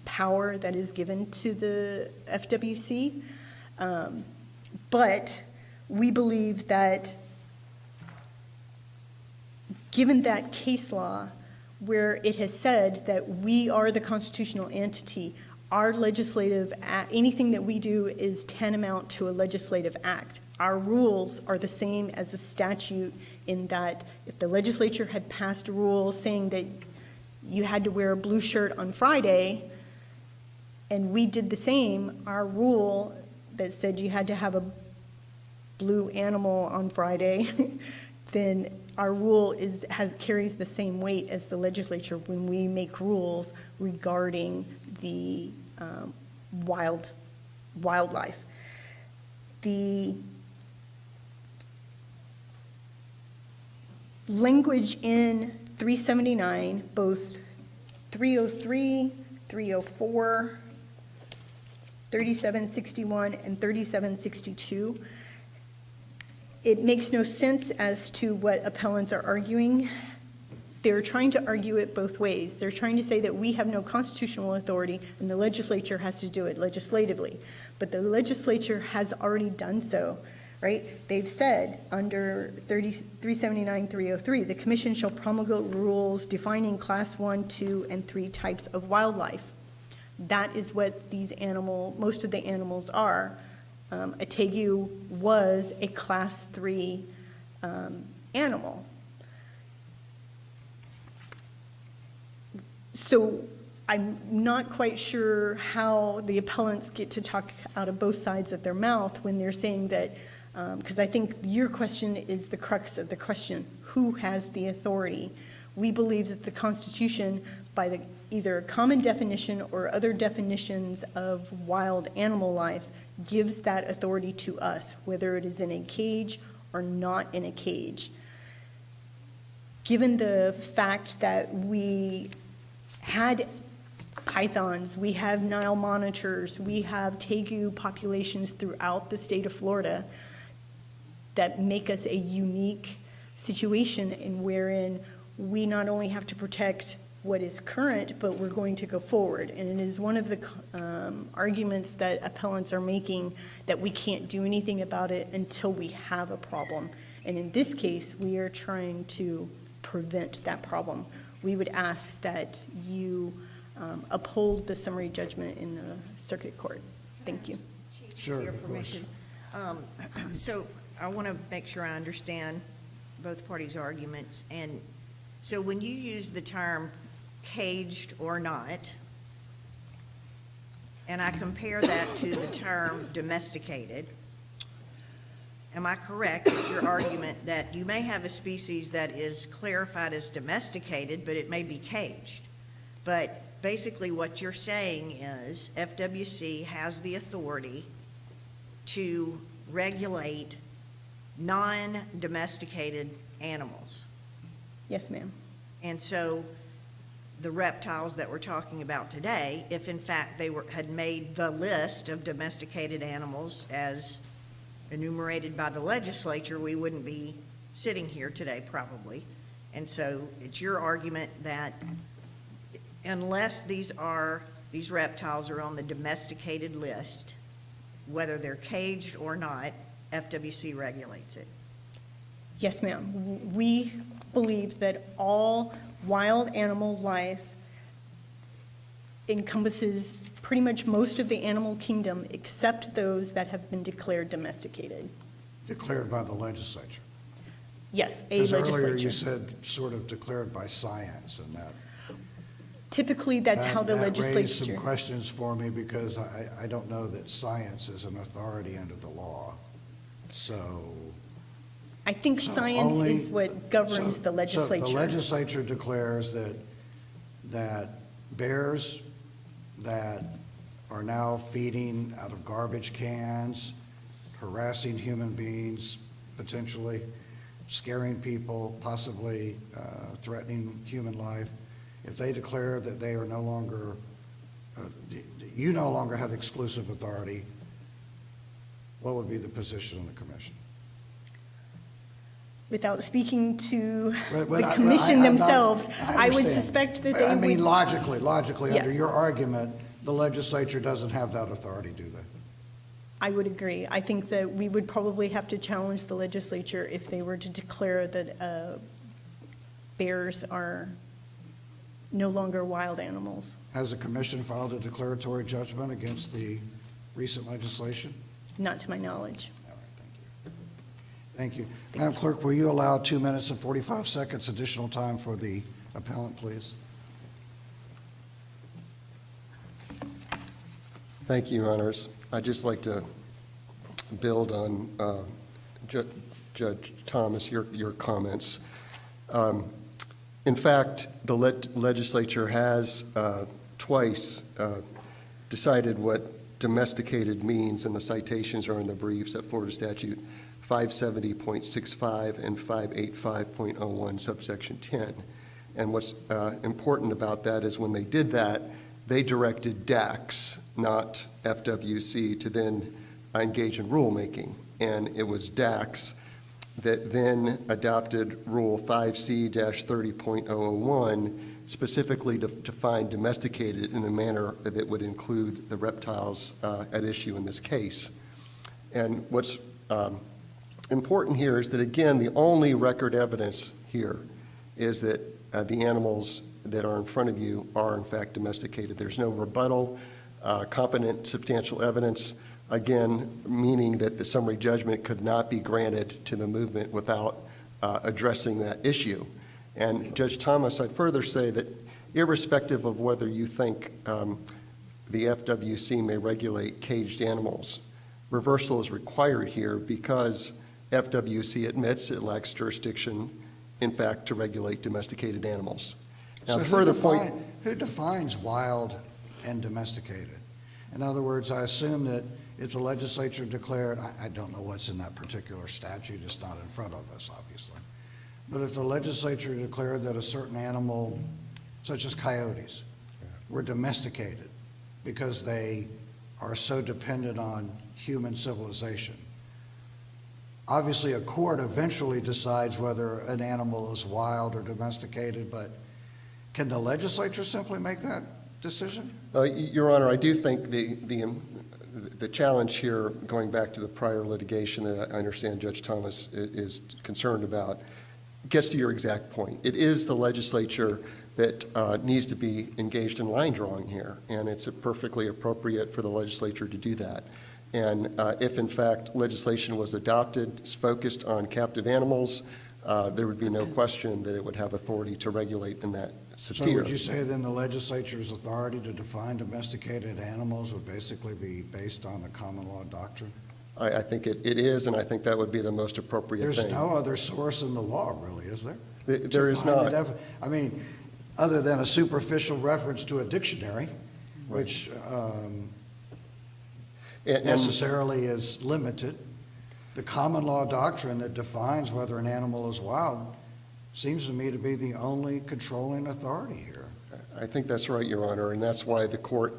power that is given to the FWC. But we believe that, given that case law, where it has said that we are the constitutional entity, our legislative, anything that we do is tantamount to a legislative act. Our rules are the same as a statute, in that if the legislature had passed a rule saying that you had to wear a blue shirt on Friday, and we did the same, our rule that said you had to have a blue animal on Friday, then our rule carries the same weight as the legislature when we make rules regarding the wildlife. The language in 379, both 303, 304, 3761, and 3762, it makes no sense as to what appellants are arguing. They're trying to argue it both ways. They're trying to say that we have no constitutional authority and the legislature has to do it legislatively. But the legislature has already done so, right? They've said under 379-303, the commission shall promulgate rules defining class 1, 2, and 3 types of wildlife. That is what most of the animals are. A tegu was a class 3 animal. So I'm not quite sure how the appellants get to talk out of both sides of their mouth when they're saying that, because I think your question is the crux of the question: who has the authority? We believe that the Constitution, by either a common definition or other definitions of wild animal life, gives that authority to us, whether it is in a cage or not in a cage. Given the fact that we had pythons, we have Nile monitors, we have tegu populations throughout the state of Florida that make us a unique situation in wherein we not only have to protect what is current, but we're going to go forward. And it is one of the arguments that appellants are making, that we can't do anything about it until we have a problem. And in this case, we are trying to prevent that problem. We would ask that you uphold the summary judgment in the circuit court. Thank you. Chief, Sure, with your of course. permission. So I want to make sure I understand both parties' arguments. And so when you use the term caged or not, and I compare that to the term domesticated, am I correct? It's your argument that you may have a species that is clarified as domesticated, but it may be caged. But basically what you're saying is FWC has the authority to regulate non-domesticated animals. Yes, ma'am. And so the reptiles that we're talking about today, if in fact they had made the list of domesticated animals as enumerated by the legislature, we wouldn't be sitting here today probably. And so it's your argument that unless these reptiles are on the domesticated list, whether they're caged or not, FWC regulates it. Yes, ma'am. We believe that all wild animal life encompasses pretty much most of the animal kingdom except those that have been declared domesticated. Declared by the legislature. Yes, a legislature. Because earlier you said sort of declared by science, and that. Typically, that's how the That raised legislature. some questions for me, because I don't know that science is an authority under the law. So. I think so science only- is what governs so- the legislature. So the legislature declares that bears that are now feeding out of garbage cans, harassing human beings, potentially scaring people, possibly threatening human life, if they declare that they are no longer, you no longer have exclusive authority, what would be the position of the commission? Without speaking to Well, the I- commission I'm not- themselves, I would understand. suspect that they I mean, would. logically, Yeah. under your argument, the legislature doesn't have that authority, do they? I would agree. I think that we would probably have to challenge the legislature if they were to declare that bears are no longer wild animals. Has the commission filed a declaratory judgment against the recent legislation? Not to my knowledge. All right, thank you. Thank you. Madam Clerk, will you allow 2 minutes and 45 seconds additional time for the appellant, please? Thank you, Your Honors. I'd just like to build on Judge Thomas, your comments. In fact, the legislature has twice decided what domesticated means, and the citations are in the briefs at Florida Statute 570.65 and 585.01 subsection 10. And what's important about that is when they did that, they directed DACS, not FWC, to then engage in rulemaking. And it was DACS that then adopted Rule 5C-30.001, specifically to define domesticated in a manner that would include the reptiles at issue in this case. And what's important here is that, again, the only record evidence here is that the animals that are in front of you are, in fact, domesticated. There's no rebuttal, competent, substantial evidence, again, meaning that the summary judgment could not be granted to the movement without addressing that issue. And Judge Thomas, I'd further say that irrespective of whether you think the FWC may regulate caged animals, reversal is required here because FWC admits it lacks jurisdiction, in fact, to regulate domesticated animals. Now, So further point. who defines wild and domesticated? In other words, I assume that if the legislature declared, I don't know what's in that particular statute, it's not in front of us, obviously. But if the legislature declared that a certain animal, such as coyotes, were domesticated because they are so dependent on human civilization, obviously a court eventually decides whether an animal is wild or domesticated, but can the legislature simply make that decision? Your Honor, I do think the challenge here, going back to the prior litigation that I understand Judge Thomas is concerned about, gets to your exact point. It is the legislature that needs to be engaged in line drawing here, and it's perfectly appropriate for the legislature to do that. And if, in fact, legislation was adopted focused on captive animals, there would be no question that it would have authority to regulate in that So sphere. would you say then the legislature's authority to define domesticated animals would basically be based on the common law doctrine? I think it is, and I think that would be the most appropriate There's thing. no other source in the law, really, is there? There is To find not. I mean, other than a superficial reference to a dictionary, which And- necessarily is limited, the common law doctrine that defines whether an animal is wild seems to me to be the only controlling authority here. I think that's right, Your Honor, and that's why the court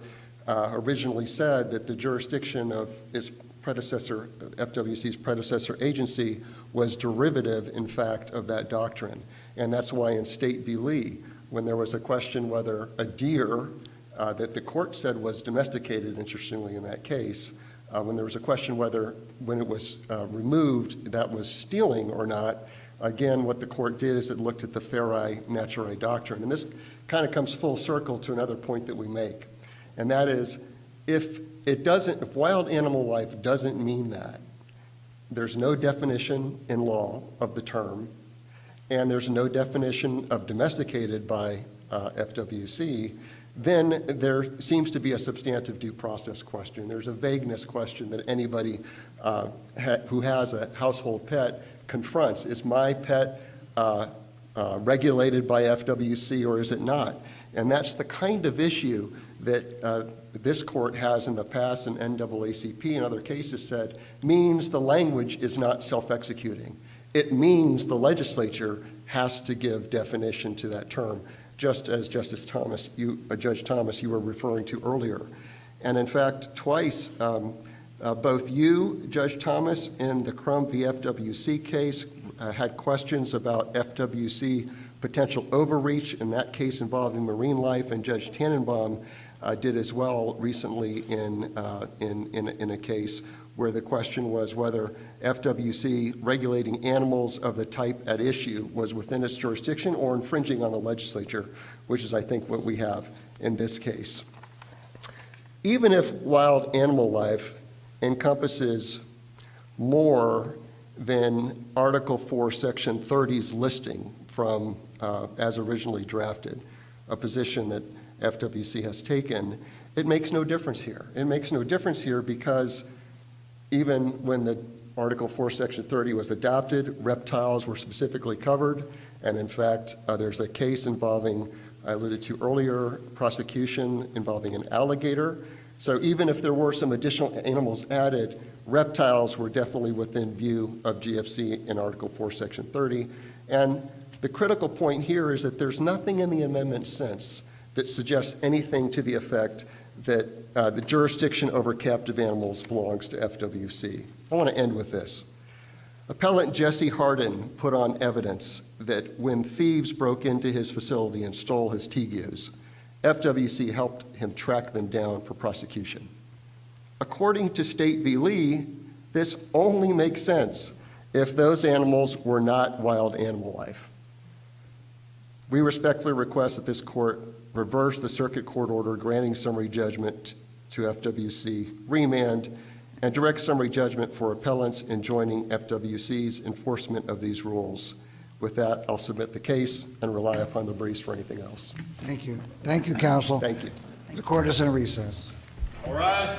originally said that the jurisdiction of its predecessor, FWC's predecessor agency, was derivative, in fact, of that doctrine. And that's why in State v. Lee, when there was a question whether a deer that the court said was domesticated, interestingly in that case, when there was a question whether when it was removed that was stealing or not, again, what the court did is it looked at the feri naturae doctrine. And this kind of comes full circle to another point that we make. And that is, if wild animal life doesn't mean that, there's no definition in law of the term, and there's no definition of domesticated by FWC, then there seems to be a substantive due process question. There's a vagueness question that anybody who has a household pet confronts. Is my pet regulated by FWC or is it not? And that's the kind of issue that this court has in the past, and NAACP and other cases said, means the language is not self-executing. It means the legislature has to give definition to that term, just as Judge Thomas, you were referring to earlier. And in fact, twice, both you, Judge Thomas, in the Crum v. FWC case, had questions about FWC potential overreach in that case involving marine life, and Judge Tannenbaum did as well recently in a case where the question was whether FWC regulating animals of the type at issue was within its jurisdiction or infringing on the legislature, which is, I think, what we have in this case. Even if wild animal life encompasses more than Article 4, Section 30's listing from, as originally drafted, a position that FWC has taken, it makes no difference here. It makes no difference here because even when the Article 4, Section 30 was adopted, reptiles were specifically covered, and in fact, there's a case involving, I alluded to earlier, prosecution involving an alligator. So even if there were some additional animals added, reptiles were definitely within view of GFC in Article 4, Section 30. And the critical point here is that there's nothing in the amendment sense that suggests anything to the effect that the jurisdiction over captive animals belongs to FWC. I want to end with this. Appellant Jesse Hardin put on evidence that when thieves broke into his facility and stole his tegus, FWC helped him track them down for prosecution. According to State v. Lee, this only makes sense if those animals were not wild animal life. We respectfully request that this court reverse the circuit court order granting summary judgment to FWC, remand, and direct summary judgment for appellants enjoining FWC's enforcement of these rules. With that, I'll submit the case and rely upon the briefs for anything else. Thank you. Thank you, counsel. Thank you. The court is in recess. All rise.